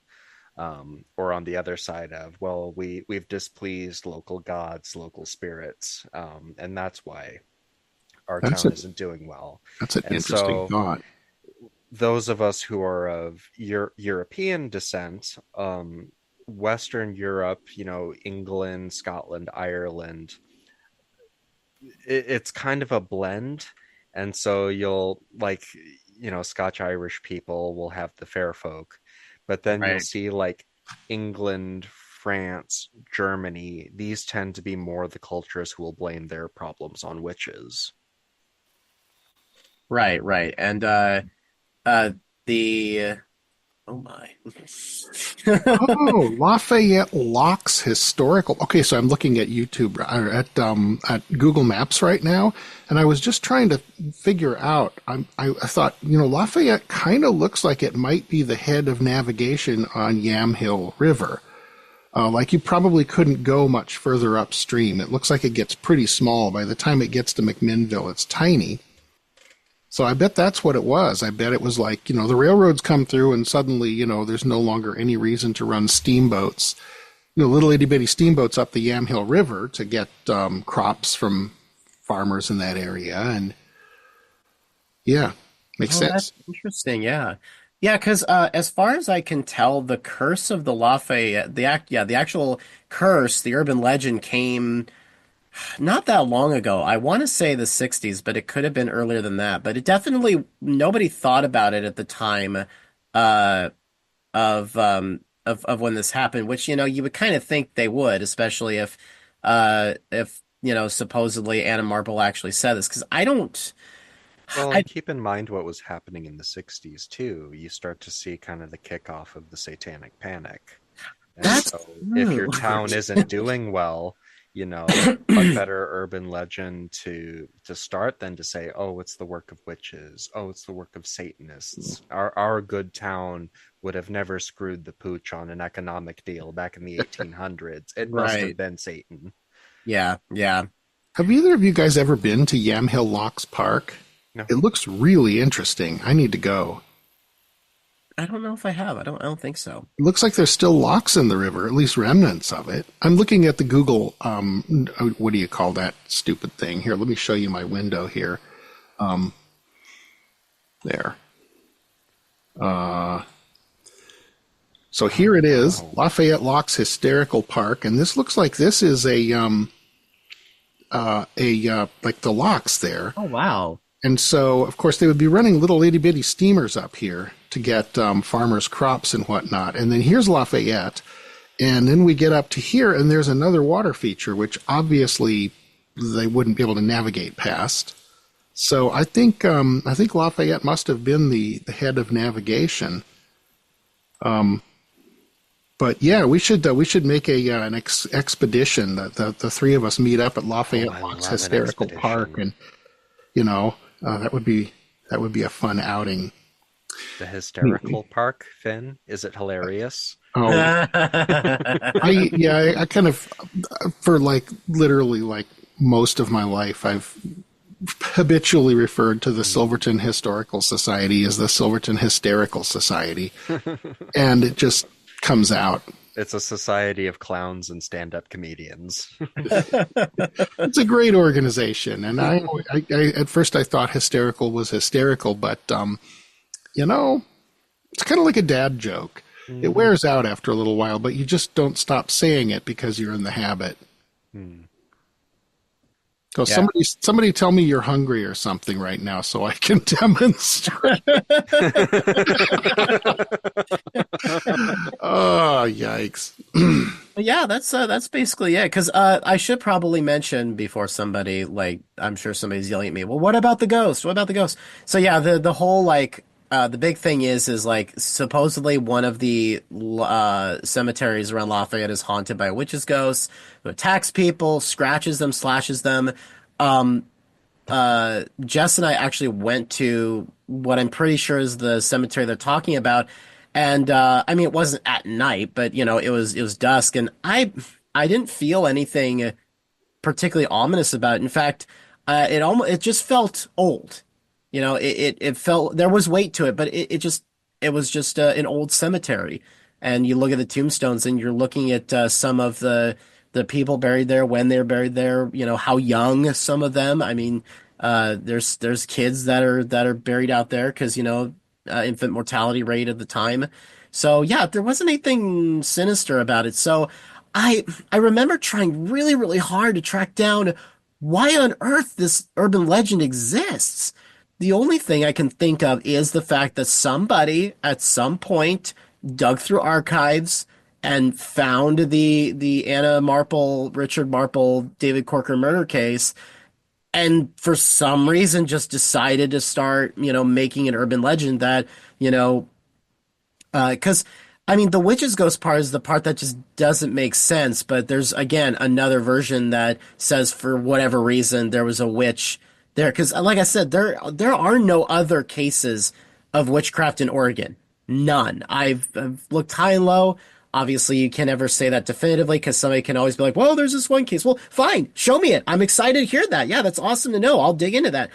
Or on the other side of, well, we've displeased local gods, local spirits, and that's why our That's town a isn't doing well. that's an And interesting so thought. those of us who are of European descent, Western Europe, England, Scotland, Ireland, it's kind of a blend. And so you'll like, Scotch Irish people will have the fair folk, but then you'll Right. see like England, France, Germany, these tend to be more the cultures who will blame their problems on witches. Right, right. And uh the oh my. Oh, Lafayette Locks historical. Okay, so I'm looking at YouTube or at Google Maps right now, and I was just trying to figure out. I thought, Lafayette kind of looks like it might be the head of navigation on Yamhill River. Like you probably couldn't go much further upstream. It looks like it gets pretty small. By the time it gets to McMinnville, it's tiny. So I bet that's what it was. I bet it was like, the railroads come through and suddenly, there's no longer any reason to run steamboats, little itty bitty steamboats up the Yamhill River to get crops from farmers in that area. And yeah, makes Oh, that's sense. interesting. Yeah. Yeah, because as far as I can tell, the curse of the Lafayette, the actual curse, the urban legend came not that long ago. I want to say the 60s, but it could have been earlier than that. But it definitely, nobody thought about it at the time uh, of when this happened, which, you would kind of think they would, especially if, supposedly Anna Marble actually said this, because Well, I, and keep in mind what was happening in the 60s too. You start to see kind of the kickoff of the Satanic Panic. And that's so if true. your town isn't doing well, what better urban legend to start than to say, oh, it's the work of witches. Oh, it's the work of Satanists. Our good town would have never screwed the pooch on an economic deal back in the 1800s. It must have Right. been Satan. Yeah, yeah. Have either of you guys ever been to Yamhill Locks Park? No. It looks really interesting. I need to go. I don't know if I have. I don't think so. It looks like there's still locks in the river, at least remnants of it. I'm looking at the Google, what do you call that stupid thing? Here, let me show you my window here. Um, there. Uh, so here it is, Wow. Lafayette Locks Hysterical Park, and this looks like this is like the locks there. Oh, wow. And so, of course, they would be running little itty bitty steamers up here to get farmers' crops and whatnot. And then here's Lafayette. And then we get up to here, and there's another water feature, which obviously they wouldn't be able to navigate past. So I think Lafayette must have been the head of navigation. But yeah, we should make an expedition. The three of us meet up at Oh, Lafayette I Locks love an Hysterical Park, expedition. and that would be a fun outing. The hysterical park, Finn? Is it hilarious? Oh, I kind of for like literally like most of my life, I've habitually referred to the Silverton Historical Society as the Silverton Hysterical Society, and it just comes out. It's a society of clowns and stand-up comedians. It's a great organization, and I at first I thought hysterical was hysterical, but you know, it's kind of like a dad joke. It Mhm. wears out after a little while, but you just don't stop saying it because you're in the habit. Hmm. So Yeah. somebody tell me you're hungry or something right now so I can demonstrate. Oh, yikes. Yeah, that's basically it. Because I should probably mention before somebody like I'm sure somebody's yelling at me. Well, what about the ghost? What about the ghost? So yeah, the whole like the big thing is like supposedly one of the cemeteries around Lafayette is haunted by a witch's ghost who attacks people, scratches them, slashes them. Um, Jess and I actually went to what I'm pretty sure is the cemetery they're talking about, and I mean it wasn't at night, but it was dusk, and I didn't feel anything particularly ominous about it. In fact, it just felt old. It felt there was weight to it, but it was just an old cemetery. And you look at the tombstones, and you're looking at some of the people buried there, when they're buried there, how young some of them. I mean, there's kids that are buried out there because infant mortality rate at the time. So yeah, there wasn't anything sinister about it. So I remember trying really, really hard to track down why on earth this urban legend exists. The only thing I can think of is the fact that somebody at some point dug through archives and found the Anna Marple, Richard Marple, David Corker murder case, and for some reason just decided to start, making an urban legend that, you know, because I mean, the witches ghost part is the part that just doesn't make sense. But there's again another version that says for whatever reason there was a witch there. Because, like I said, there are no other cases of witchcraft in Oregon. None. I've looked high and low. Obviously, you can never say that definitively because somebody can always be like, "Well, there's this one case." Well, fine, show me it. I'm excited to hear that. Yeah, that's awesome to know. I'll dig into that.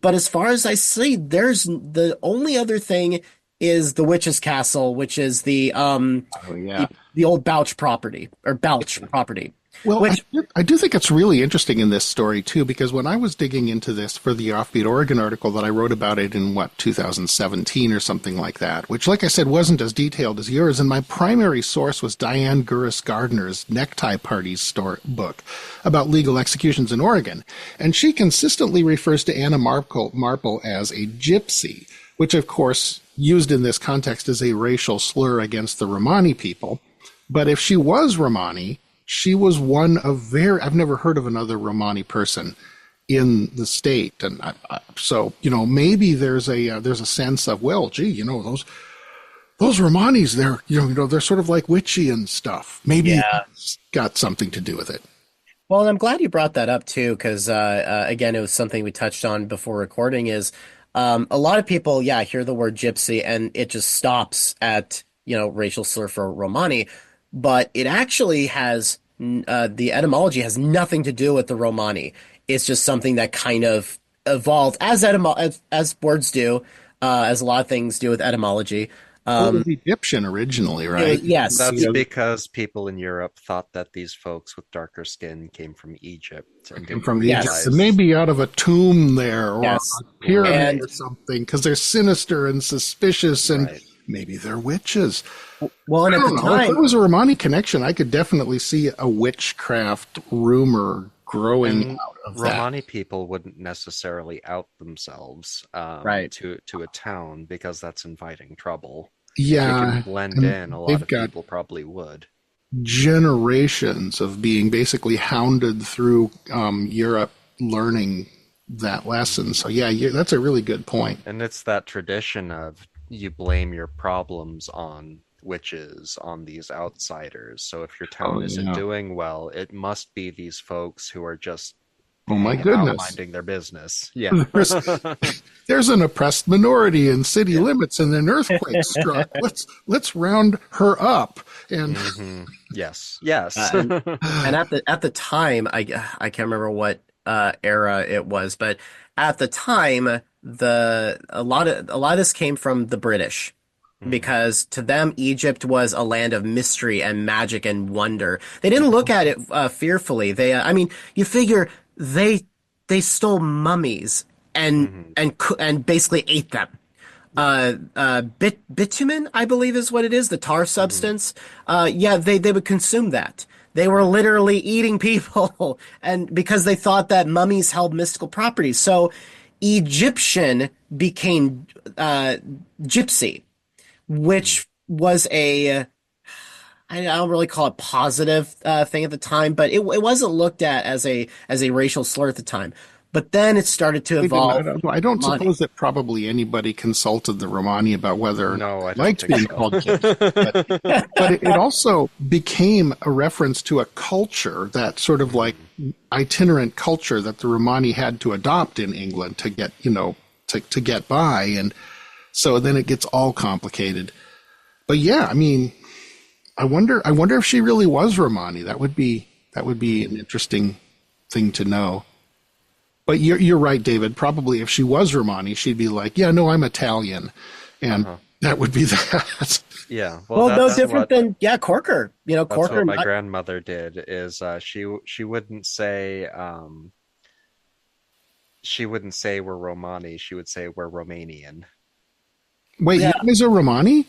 But as far as I see, there's the only other thing is the Witch's Castle, which is Oh yeah. the old Bouch property or Bouch property. Well, Which I do think it's really interesting in this story too, because when I was digging into this for the Offbeat Oregon article that I wrote about it in 2017 or something like that, which, like I said, wasn't as detailed as yours, and my primary source was Diane Gurris Gardner's Necktie Parties book about legal executions in Oregon, and she consistently refers to Anna Marple as a gypsy, which of course used in this context as a racial slur against the Romani people. But if she was Romani, she was one of I've never heard of another Romani person in the state. And so, maybe there's a sense of, well, gee, those Romanis, they're sort of like witchy and stuff. Maybe it's got something to do with it. Well, and I'm glad you brought that up too, because again, it was something we touched on before recording. Is a lot of people, hear the word gypsy and it just stops at racial slur for Romani, but it actually has the etymology has nothing to do with the Romani. It's just something that kind of evolved as words do, as a lot of things do with etymology. Well, it was Egyptian originally, right? Yes, That's because people in Europe thought that these folks with darker skin came from Egypt and didn't from Yes. Egypt, realize. and maybe out of a tomb there or Yes. a pyramid And- or something, because they're sinister and suspicious, and Right. maybe they're witches. well, and I at don't the know. If time, there was a Romani connection, I could definitely see a witchcraft rumor growing And out of that. Romani people wouldn't necessarily out themselves Right. to a town because that's inviting trouble. Yeah, They can blend and in. A lot they've of got people probably would. generations of being basically hounded through Europe learning that lesson. So that's a really good point. And it's that tradition of you blame your problems on witches, on these outsiders. So if your town Oh, isn't yeah. doing well, it must be these folks who are just Oh my hanging out, goodness. minding their business. Yeah. There's an oppressed minority in city limits and an earthquake struck. Let's round her up. And Mhm. Yes. Yes. and at the time, I can't remember what era it was, but at the time, a lot of this came from the British. Because to them, Egypt was a land of mystery and magic and wonder. They didn't look at it fearfully. I mean, you figure they stole mummies and basically ate them. Bitumen, I believe is what it is, the tar substance. They would consume that. They were literally eating people, and because they thought that mummies held mystical properties. So Egyptian became gypsy, which was I don't really call it positive thing at the time, but it wasn't looked at as a racial slur at the time. But then it started to evolve. I don't Romani. suppose that probably anybody consulted the Romani about whether or No, I not don't liked think being so. called gypsy. But it also became a reference to a culture, that sort of like itinerant culture that the Romani had to adopt in England to get, to get by. And so then it gets all complicated. But yeah, I mean, I wonder if she really was Romani. That would be an interesting thing to know. But you're right, David. Probably if she was Romani, she'd be like, "Yeah, no, I'm Italian," and Uh-huh. that would be that. Yeah. Well, Well, no that's different what than Corker. that's Corker. what my grandmother did is she wouldn't say she wouldn't say we're Romani, she would say we're Romanian. Wait, you Yeah. guys are Romani?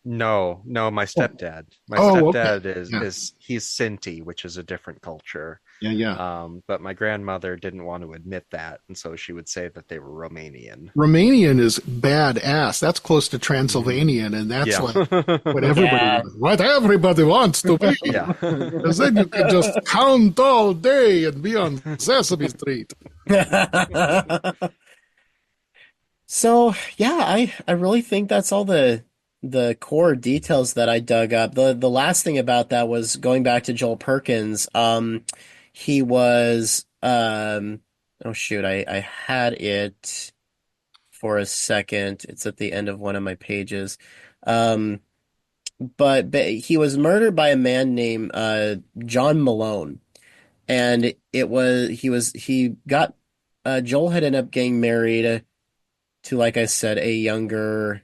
No, no, my stepdad. My Oh, okay. stepdad Yeah, is he's Sinti, which is a different culture. yeah, yeah. But my grandmother didn't want to admit that, and so she would say that they were Romanian. Romanian is badass. That's close to Hmm. Transylvanian, and that's Yeah. like Yeah. what everybody wants to be. Yeah. Because then you can just count all day and be on Sesame Street. So yeah, I really think that's all the core details that I dug up. The last thing about that was going back to Joel Perkins. He was oh shoot, I had it for a second. It's at the end of one of my pages. Um, but he was murdered by a man named John Malone, and he got Joel had ended up getting married to, like I said, a younger.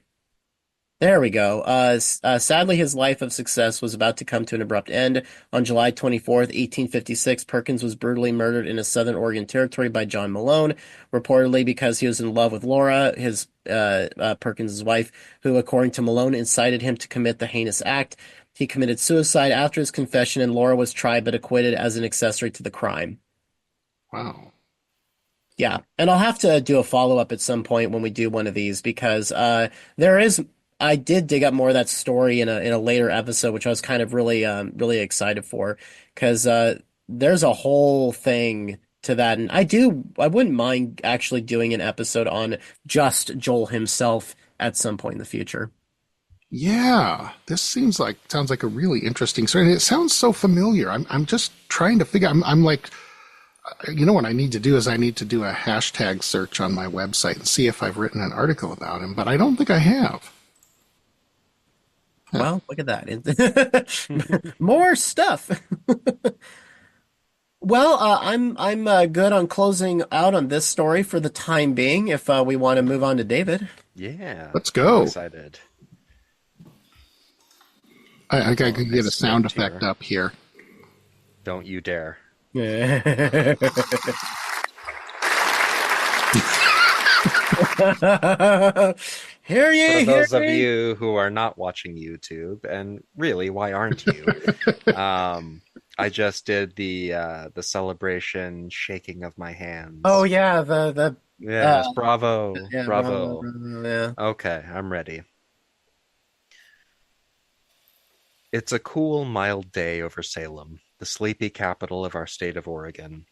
There we go. Sadly, his life of success was about to come to an abrupt end. On July 24th, 1856, Perkins was brutally murdered in a Southern Oregon territory by John Malone, reportedly because he was in love with Laura, his Perkins's wife, who, according to Malone, incited him to commit the heinous act. He committed suicide after his confession, and Laura was tried but acquitted as an accessory to the crime. Wow. Yeah, and I'll have to do a follow-up at some point when we do one of these because there is I did dig up more of that story in a later episode, which I was kind of really excited for because there's a whole thing to that, and I wouldn't mind actually doing an episode on just Joel himself at some point in the future. Yeah, this sounds like a really interesting story. And it sounds so familiar. I'm just trying to figure. I'm like, you know what I need to do is I need to do a hashtag search on my website and see if I've written an article about him, but I don't think I have. Huh. Well, look at that. More stuff. Well, I'm good on closing out on this story for the time being. If we want to move on to David. Yeah. Let's I'm go. excited. I Oh, can get a nice sound note effect here. up here. Don't you dare. For Hear those of ye. you who are not watching YouTube, and really, why aren't you? I just did the celebration shaking of my Oh hands. yeah, the Yes, bravo, yeah, bravo, bravo. bravo, yeah. Okay, I'm ready. It's a cool, mild day over Salem, the sleepy capital of our state of Oregon.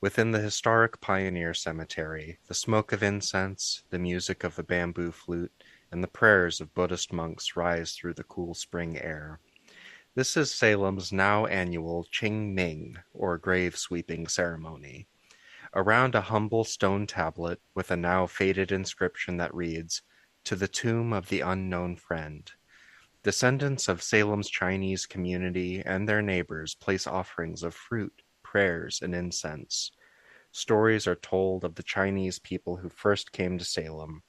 Within the historic Pioneer Cemetery, the smoke of incense, the music of the bamboo flute, and the prayers of Buddhist monks rise through the cool spring air. This is Salem's now annual Qing Ming, or grave sweeping ceremony. Around a humble stone tablet with a now faded inscription that reads, "To the tomb of the unknown friend." Descendants of Salem's Chinese community and their neighbors place offerings of fruit, prayers, and incense. Stories are told of the Chinese people who first came to Salem.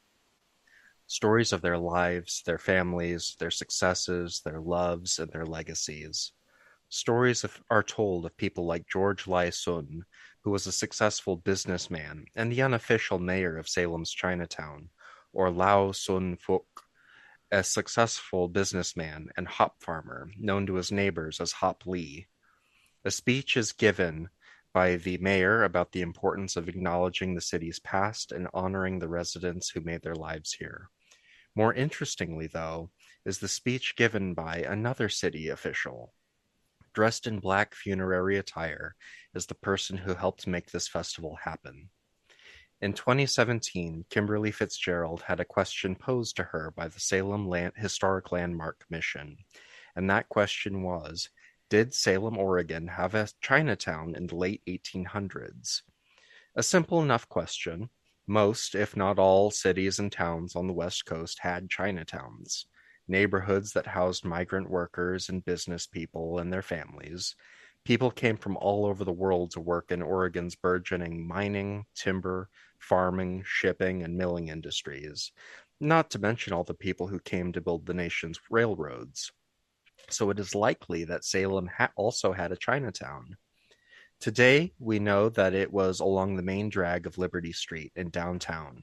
Stories of their lives, their families, their successes, their loves, and their legacies. Are told of people like George Lai Sun, who was a successful businessman and the unofficial mayor of Salem's Chinatown, or Lao Sun Fuk, a successful businessman and hop farmer known to his neighbors as Hop Lee. A speech is given by the mayor about the importance of acknowledging the city's past and honoring the residents who made their lives here. More interestingly, though, is the speech given by another city official. Dressed in black funerary attire is the person who helped make this festival happen. In 2017, Kimberly Fitzgerald had a question posed to her by the Salem Historic Landmark Commission, and that question was, did Salem, Oregon have a Chinatown in the late 1800s? A simple enough question. Most, if not all, cities and towns on the West Coast had Chinatowns, neighborhoods that housed migrant workers and business people and their families, People came from all over the world to work in Oregon's burgeoning mining, timber, farming, shipping, and milling industries, not to mention all the people who came to build the nation's railroads. So it is likely that Salem also had a Chinatown. Today, we know that it was along the main drag of Liberty Street in downtown.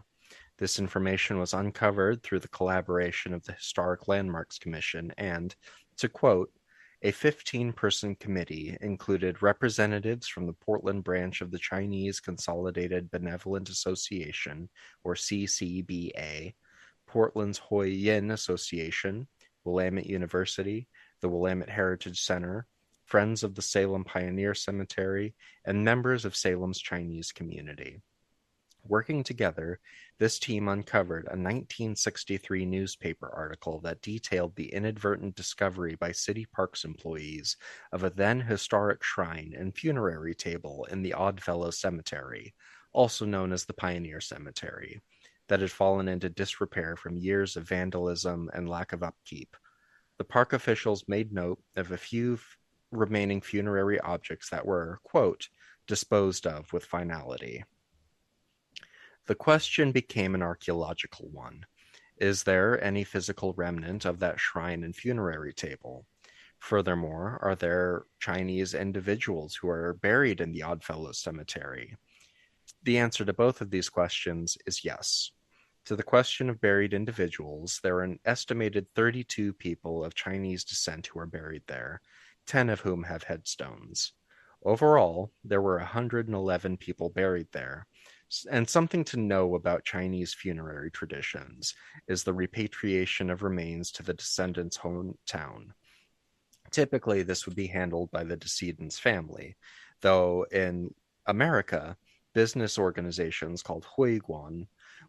This information was uncovered through the collaboration of the Historic Landmarks Commission and, to quote, a 15-person committee included representatives from the Portland branch of the Chinese Consolidated Benevolent Association, or CCBA, Portland's Hoi Yin Association, Willamette University, the Willamette Heritage Center, Friends of the Salem Pioneer Cemetery, and members of Salem's Chinese community. Working together, this team uncovered a 1963 newspaper article that detailed the inadvertent discovery by city parks employees of a then historic shrine and funerary table in the Oddfellow Cemetery, also known as the Pioneer Cemetery, that had fallen into disrepair from years of vandalism and lack of upkeep. The park officials made note of a few remaining funerary objects that were, quote, disposed of with finality. The question became an archaeological one. Is there any physical remnant of that shrine and funerary table? Furthermore, are there Chinese individuals who are buried in the Oddfellows Cemetery? The answer to both of these questions is yes. To the question of buried individuals, there are an estimated 32 people of Chinese descent who are buried there, 10 of whom have headstones. Overall, there were 111 people buried there. And something to know about Chinese funerary traditions is the repatriation of remains to the descendant's hometown. Typically, this would be handled by the decedent's family, though in America, business organizations called Huiguan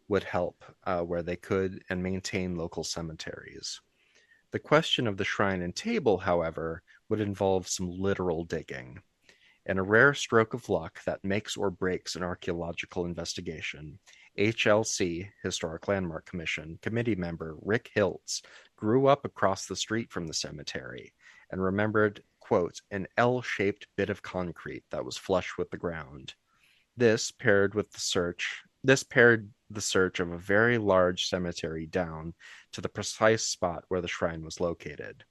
would help where they could and maintain local cemeteries. The question of the shrine and table, however, would involve some literal digging. In a rare stroke of luck that makes or breaks an archaeological investigation, HLC, Historic Landmark Commission, committee member Rick Hiltz grew up across the street from the cemetery and remembered, quote, an L-shaped bit of concrete that was flush with the ground. This paired the search of a very large cemetery down to the precise spot where the shrine was located.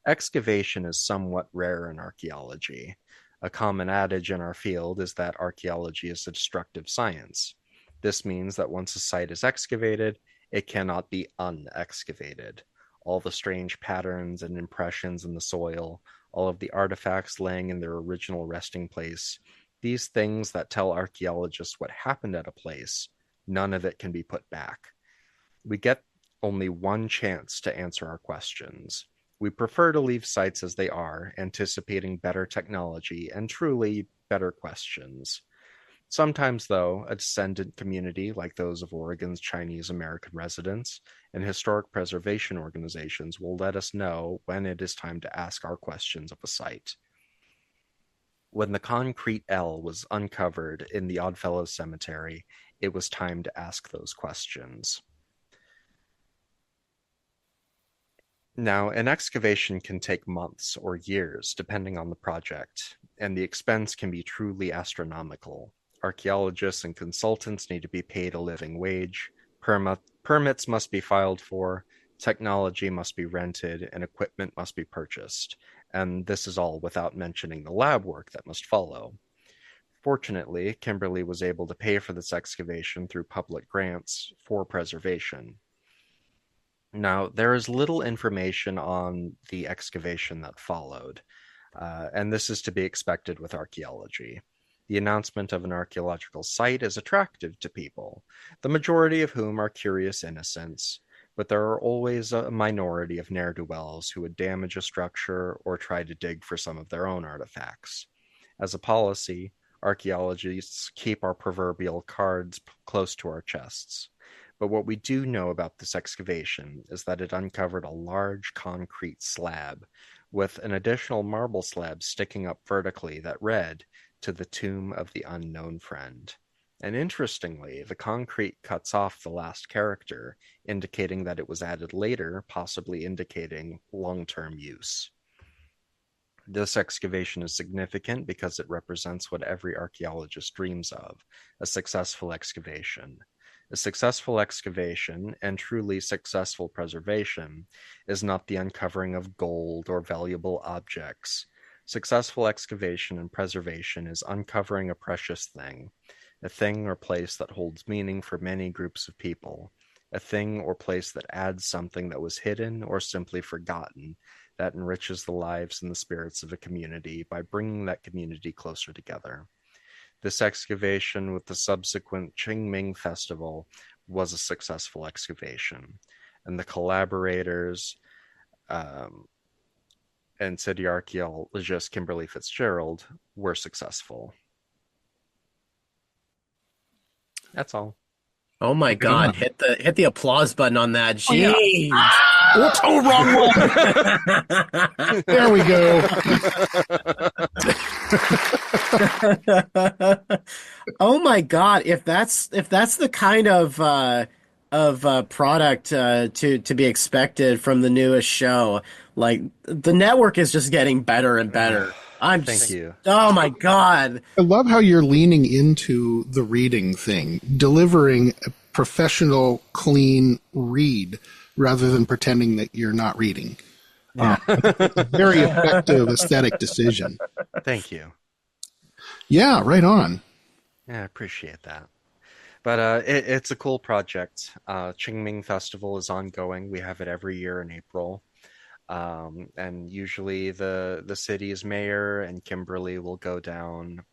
Excavation is somewhat rare in archaeology. A common adage in our field is that archaeology is a destructive science. This means that once a site is excavated, it cannot be unexcavated. All the strange patterns and impressions in the soil, all of the artifacts laying in their original resting place, these things that tell archaeologists what happened at a place, none of it can be put back. We get only one chance to answer our questions. We prefer to leave sites as they are, anticipating better technology and truly better questions. Sometimes, though, a descendant community like those of Oregon's Chinese American residents and historic preservation organizations will let us know when it is time to ask our questions of a site. When the concrete L was uncovered in the Oddfellows Cemetery, it was time to ask those questions. Now, an excavation can take months or years, depending on the project, and the expense can be truly astronomical. Archaeologists and consultants need to be paid a living wage, permits must be filed for, technology must be rented, and equipment must be purchased. And this is all without mentioning the lab work that must follow. Fortunately, Kimberly was able to pay for this excavation through public grants for preservation. Now, there is little information on the excavation that followed, and this is to be expected with archaeology. The announcement of an archaeological site is attractive to people, the majority of whom are curious innocents, but there are always a minority of ne'er-do-wells who would damage a structure or try to dig for some of their own artifacts. As a policy, archaeologists keep our proverbial cards close to our chests. But what we do know about this excavation is that it uncovered a large concrete slab with an additional marble slab sticking up vertically that read, "To the tomb of the unknown friend." And interestingly, the concrete cuts off the last character, indicating that it was added later, possibly indicating long-term use. This excavation is significant because it represents what every archaeologist dreams of: a successful excavation. A successful excavation and truly successful preservation is not the uncovering of gold or valuable objects. Successful excavation and preservation is uncovering a precious thing, a thing or place that holds meaning for many groups of people, a thing or place that adds something that was hidden or simply forgotten, that enriches the lives and the spirits of a community by bringing that community closer together. This excavation with the subsequent Qingming Festival was a successful excavation, and the collaborators and city archaeologist Kimberly Fitzgerald were successful. That's all. Oh my God! Hit the applause button on that. Jeez. Oops, oh, wrong one. There we go. Oh my God! If that's the kind of product to be expected from the newest show, like the network is just getting better and better. Thank you. Oh my God! I love how you're leaning into the reading thing, delivering a professional, clean read rather than pretending that you're not reading. Very effective aesthetic decision. Thank you. Yeah, right on. Yeah, I appreciate that. But it's a cool project. Qingming Festival is ongoing. We have it every year in April. And usually the city's mayor and Kimberly will go down.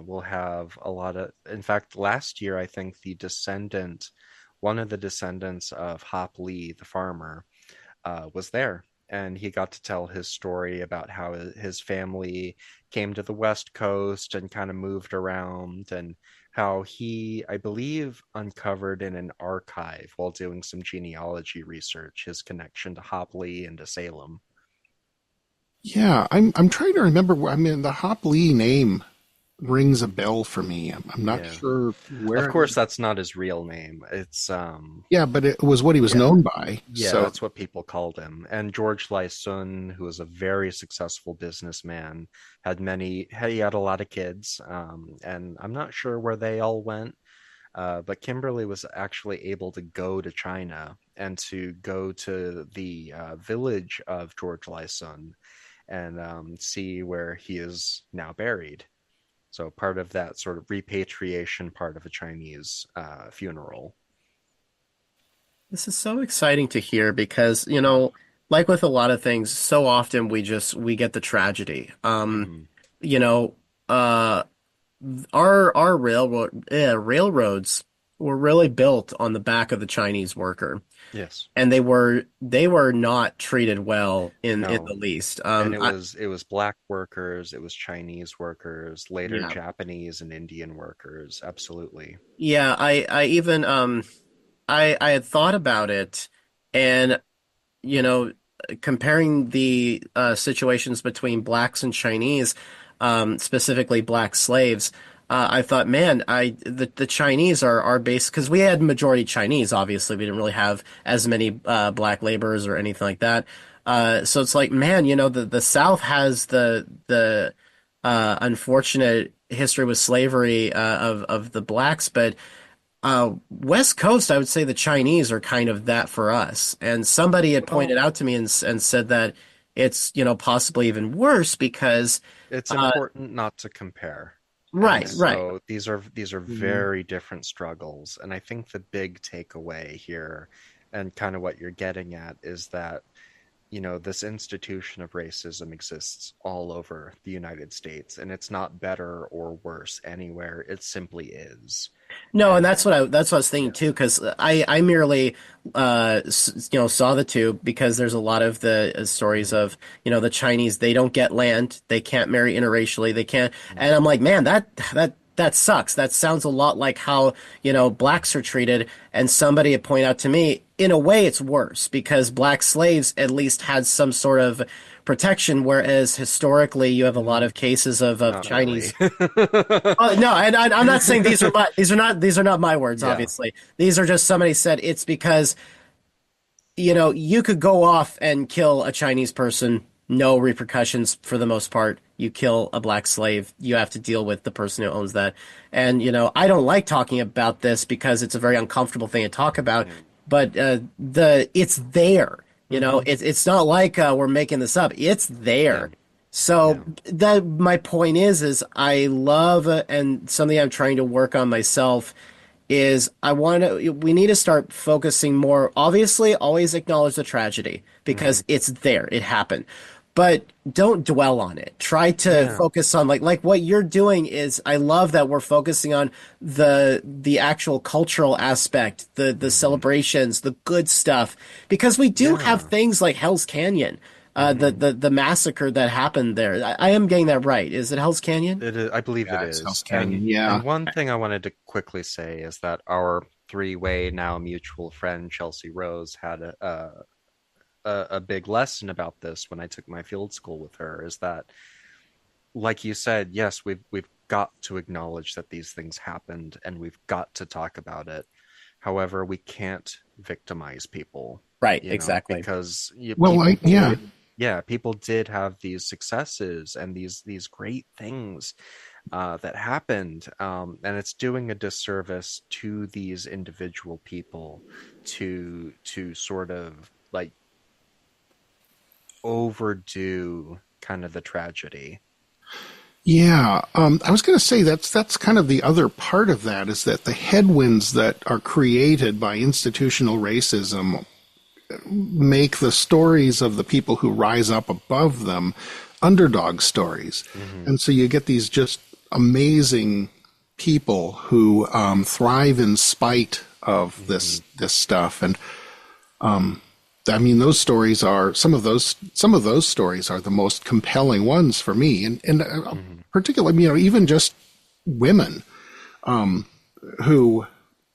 We'll have a lot of, in fact, last year, I think one of the descendants of Hop Lee, the farmer, was there. And he got to tell his story about how his family came to the West Coast and kind of moved around, and how he, I believe, uncovered in an archive while doing some genealogy research his connection to Hop Lee and to Salem. Yeah, I'm trying to remember. I mean, the Hop Lee name rings a bell for me. I'm not sure where. Of course, that's not his real name. It's yeah, but it was what he was known by. Yeah, so. That's what people called him. And George Lysun, who was a very successful businessman, he had a lot of kids, and I'm not sure where they all went. But Kimberly was actually able to go to China and to go to the village of George Lysun and see where he is now buried. So part of that sort of repatriation part of a Chinese funeral. This is so exciting to hear because, like with a lot of things, so often we get the tragedy. You know, our railroads were really built on the back of the Chinese worker. Yes. And they were not treated well in No. the least. And it was black workers, it was Chinese workers, later Yeah. Japanese and Indian workers. Absolutely. Yeah, I even I had thought about it, and comparing the situations between blacks and Chinese, specifically black slaves. I thought, man, the Chinese are based because we had majority Chinese. Obviously, we didn't really have as many black laborers or anything like that. So it's like, man, the South has the unfortunate history with slavery of the blacks, but West Coast, I would say the Chinese are kind of that for us. And somebody had pointed out to me and said that it's possibly even worse because It's important not to compare. Right. So these are very different struggles. And I think the big takeaway here, and kind of what you're getting at, is that this institution of racism exists all over the United States, and it's not better or worse anywhere. It simply is. No, and that's what I was thinking too, because I merely saw the two because there's a lot of the stories of the Chinese, they don't get land, they can't marry interracially, they can't, and I'm like, man, that sucks. That sounds a lot like how blacks are treated. And somebody had pointed out to me, in a way, it's worse because black slaves at least had some sort of protection, whereas historically you have a lot of cases of Chinese. No, and I'm not saying these are not my words. Yeah. Obviously, these are just somebody said it's because you could go off and kill a Chinese person no repercussions for the most part. You kill a black slave, you have to deal with the person who owns that. And, I don't like talking about this because it's a very uncomfortable thing to talk about, Yeah. but it's there. Hmm. It's not like we're making this up. It's Yeah. there. So Yeah. that my point is I love and something I'm trying to work on myself is we need to start focusing more. Obviously, always acknowledge the tragedy Hmm. because it's there, it happened. But don't dwell on it. Try to Yeah. focus on like what you're doing is I love that we're focusing on the actual cultural aspect, the Hmm. celebrations, the good stuff because we do have Yeah. things like Hell's Canyon, Hmm. the massacre that happened there. I am getting that right. Is it Hell's Canyon? It is, I believe it Yeah, it's Hell's is. Canyon. And Yeah. one thing I wanted to quickly say is that our three-way now mutual friend Chelsea Rose had a big lesson about this when I took my field school with her, is that, like you said, yes, we've got to acknowledge that these things happened and we've got to talk about it. However, we can't victimize people, Right, exactly. because Well, yeah. people did have these successes and these great things that happened, and it's doing a disservice to these individual people to sort of like overdo kind of the tragedy. Yeah, I was going to say that's kind of the other part of that is that the headwinds that are created by institutional racism make the stories of the people who rise up above them underdog stories, Hmm. and so you get these just amazing people who thrive in spite of Hmm. this stuff. And I mean, those stories are some of those stories are the most compelling ones for me, and Hmm. particularly, even just women who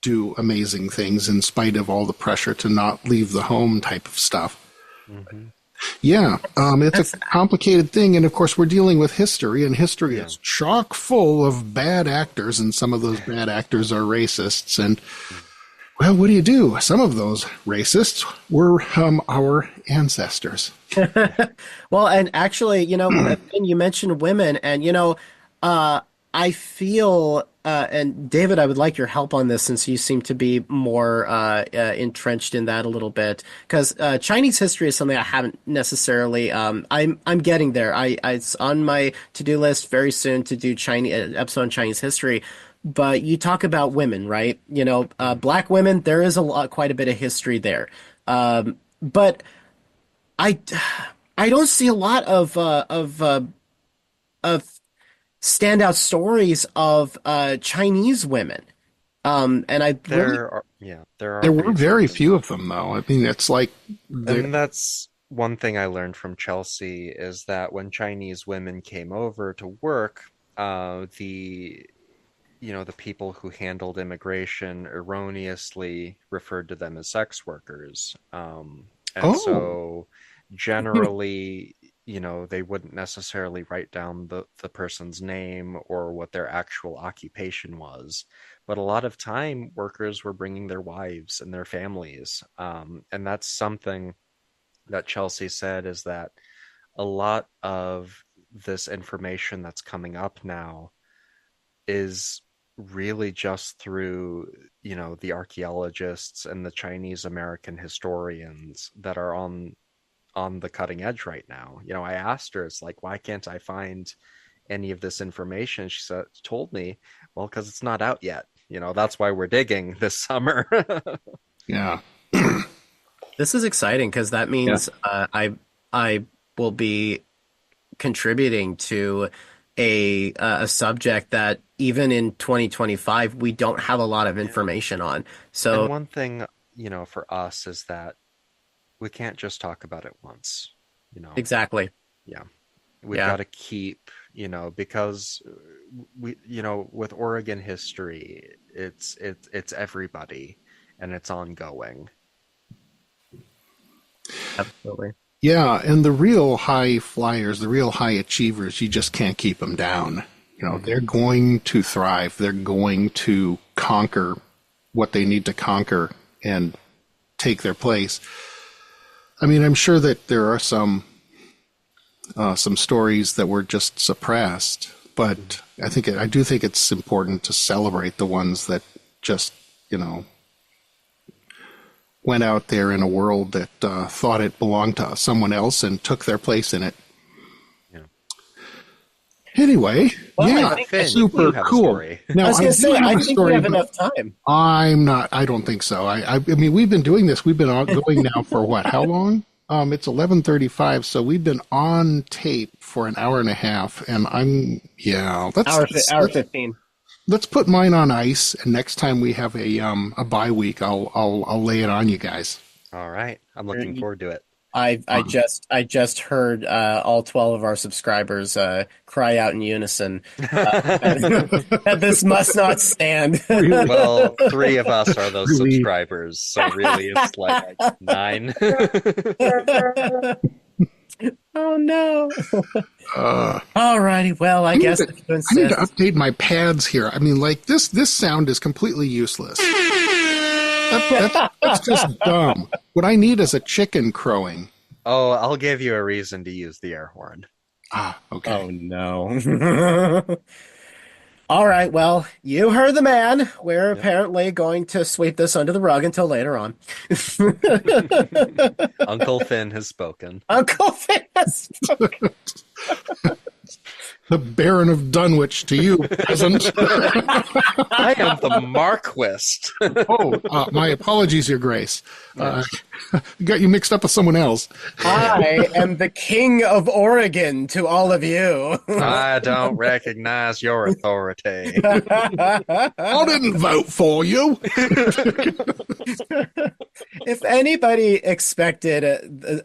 do amazing things in spite of all the pressure to not leave the home type of stuff. Hmm. Yeah, it's a That's complicated thing, and of course, we're dealing with history, and history Yeah. is chock full of bad actors, and some of those bad actors are racists. And well, what do you do? Some of those racists were our ancestors. well, and actually, and you mentioned women, and I feel, and David, I would like your help on this since you seem to be more entrenched in that a little bit, because Chinese history is something I haven't necessarily. I'm getting there. It's on my to-do list very soon to do Chinese episode on Chinese history. But you talk about women, right? Hmm. Black women. There is quite a bit of history there. But I I don't see a lot of standout stories of Chinese women. And I really There are There were very few reasons. of them, though. I mean, it's like the And that's one thing I learned from Chelsea, is that when Chinese women came over to work, the people who handled immigration erroneously referred to them as sex workers. And oh, so generally, they wouldn't necessarily write down the person's name or what their actual occupation was. But a lot of time, workers were bringing their wives and their families. And that's something that Chelsea said, is that a lot of this information that's coming up now is really just through, the archaeologists and the Chinese American historians that are on the cutting edge right now. I asked her, it's like, why can't I find any of this information? Told me, well, because it's not out yet. That's why we're digging this summer. yeah, this is exciting because that yeah. means I will be contributing to a subject that even in 2025 we don't have a lot of Yeah. information on. And So one thing, for us is that we can't just talk about it once, you know. exactly, Yeah. We've yeah. got to keep, because with Oregon history, it's everybody and it's ongoing. Absolutely. Yeah, and the real high flyers, the real high achievers, you just can't keep them down. They're Hmm. going to thrive. They're going to conquer what they need to conquer and take their place. I mean, I'm sure that there are some some stories that were just suppressed. But I do think it's important to celebrate the ones that just, you know, went out there in a world that thought it belonged to someone else and took their place in it. Yeah. Anyway, Well, yeah, I think Finn, super you have a cool. story. Now, I was going to say, do have I a think we story, have but enough time. I'm not. I don't think so. I mean, we've been doing this. We've been going now for what? How long? It's 11:35, so we've been on tape for an hour and a half, and Hour 15. let's put mine on ice, and next time we have a bye week, I'll lay it on you guys. All right. I'm looking forward to it. I just heard all 12 of our subscribers cry out in unison that this must not stand. Really, Well, three of us are those really. subscribers, so really it's like nine. Oh no. Uh, Alrighty, well, I guess if you I need to insist. update my pads here. I mean, like this sound is completely useless. That's just dumb. What I need is a chicken crowing. Oh, I'll give you a reason to use the air horn. Ah, okay. Oh no. All right, well, you heard the man. We're Yep. apparently going to sweep this under the rug until later on. Uncle Finn has spoken. Uncle Fast. The Baron of Dunwich to you, peasant. I am the Marquist. My apologies, Your Grace. Got you mixed up with someone else. I am the King of Oregon to all of you. I don't recognize your authority. I didn't vote for you. If anybody expected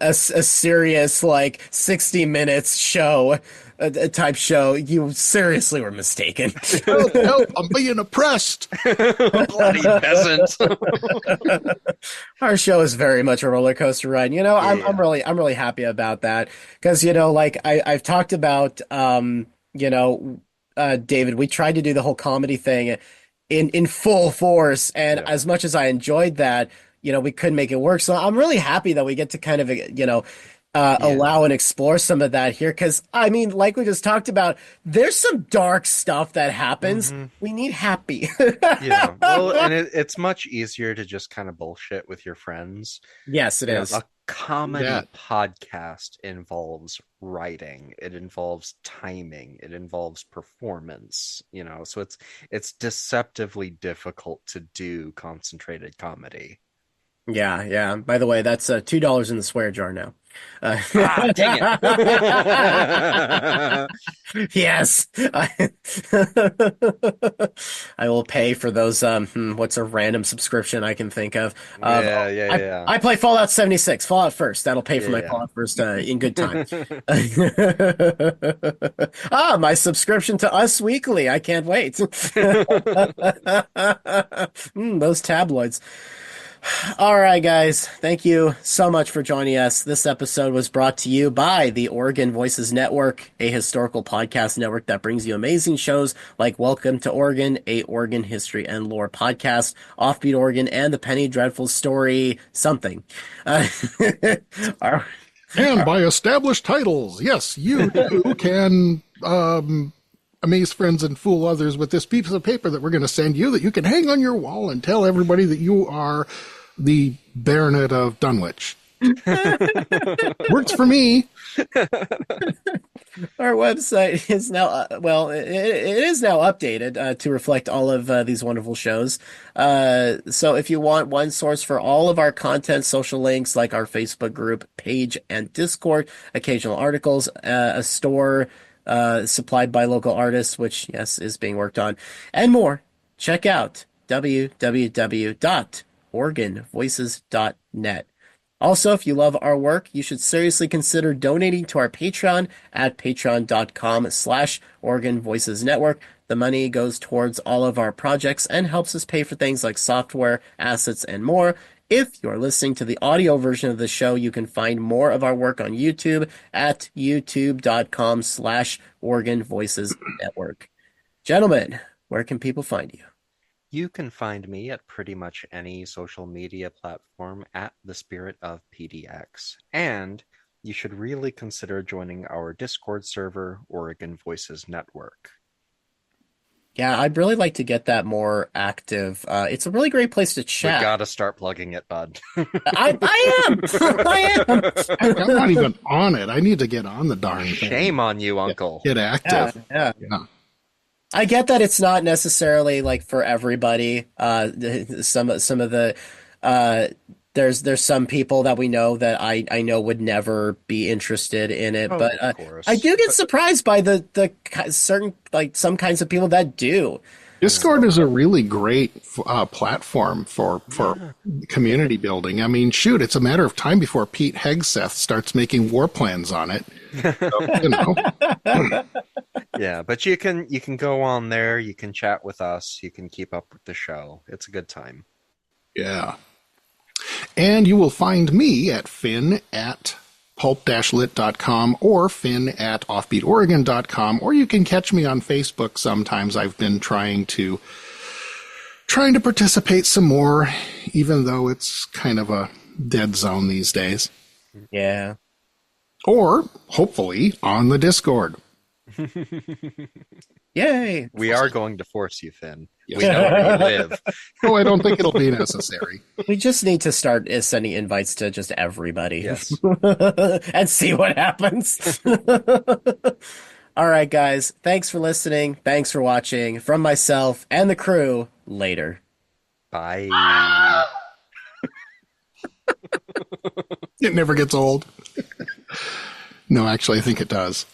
a serious, like, 60 minutes show, a type show, you seriously were mistaken. Help, help, I'm being oppressed. Bloody peasant. Our show is very much a roller coaster ride. You know, Yeah. I'm really happy about that because, you know, like I've talked about, you know, David, we tried to do the whole comedy thing in full force, and Yeah. as much as I enjoyed that, you know, we couldn't make it work. So I'm really happy that we get to kind of, you know, Yeah. allow and explore some of that here. Because I mean, like we just talked about, there's some dark stuff that happens. hmm We need happy. Yeah. Well, and it's much easier to just kind of bullshit with your friends. Yes, it You know, is. a comedy Yeah. podcast involves writing, it involves timing, it involves performance, you know, so it's deceptively difficult to do concentrated comedy. Yeah, yeah. By the way, that's $2 in the swear jar now. Uh, Ah, dang it. yes, I will pay for those. What's a random subscription I can think of? Yeah, yeah, yeah. I play Fallout 76, Fallout first. That'll pay for Yeah, my yeah. Fallout first in good time. My subscription to Us Weekly. I can't wait. Those tabloids. All right, guys. Thank you so much for joining us. This episode was brought to you by the Oregon Voices Network, a historical podcast network that brings you amazing shows like Welcome to Oregon, a Oregon history and lore podcast, Offbeat Oregon, and the Penny Dreadful Story something. Uh, our- And by established titles. Yes, you too can amaze friends and fool others with this piece of paper that we're going to send you that you can hang on your wall and tell everybody that you are the Baronet of Dunwich. Works for me. Our website is now, it is now updated to reflect all of these wonderful shows. So if you want one source for all of our content, social links like our Facebook group, page, and Discord, occasional articles, a store supplied by local artists, which, yes, is being worked on, and more, check out www.organvoices.net. Also, if you love our work, you should seriously consider donating to our Patreon at patreon.com/Oregon Voices Network. The money goes towards all of our projects and helps us pay for things like software, assets, and more. If you're listening to the audio version of the show, you can find more of our work on YouTube at youtube.com/Oregon Voices Network. Gentlemen, where can people find you? You can find me at pretty much any social media platform at the Spirit of PDX. And you should really consider joining our Discord server, Oregon Voices Network. Yeah, I'd really like to get that more active. It's a really great place to We chat. gotta start plugging it, bud. I am. I am. Heck, I'm not even on it. I need to get on the darn thing. Shame on you, Uncle. Get active. Yeah. Yeah. I get that it's not necessarily like for everybody. Some of the uh, there's some people that we know that I know would never be interested in it, Oh, but of course. I do get But- surprised by the certain like some kinds of people that do. Discord is a really great platform for community building. I mean, shoot, it's a matter of time before Pete Hegseth starts making war plans on it. So, you know. Yeah, but you can go on there, you can chat with us, you can keep up with the show. It's a good time. Yeah. And you will find me at Finn at pulp-lit.com or Finn at offbeatoregon.com, or you can catch me on Facebook sometimes. I've been trying to participate some more, even though it's kind of a dead zone these days. Yeah. Or, hopefully, on the Discord. Yay. We are going to force you, Finn. Yes. We know where you live. Oh, I don't think it'll be necessary. We just need to start sending invites to just everybody. Yes. And see what happens. All right, guys. Thanks for listening. Thanks for watching. From myself and the crew, later. Bye. It never gets old. No, actually, I think it does.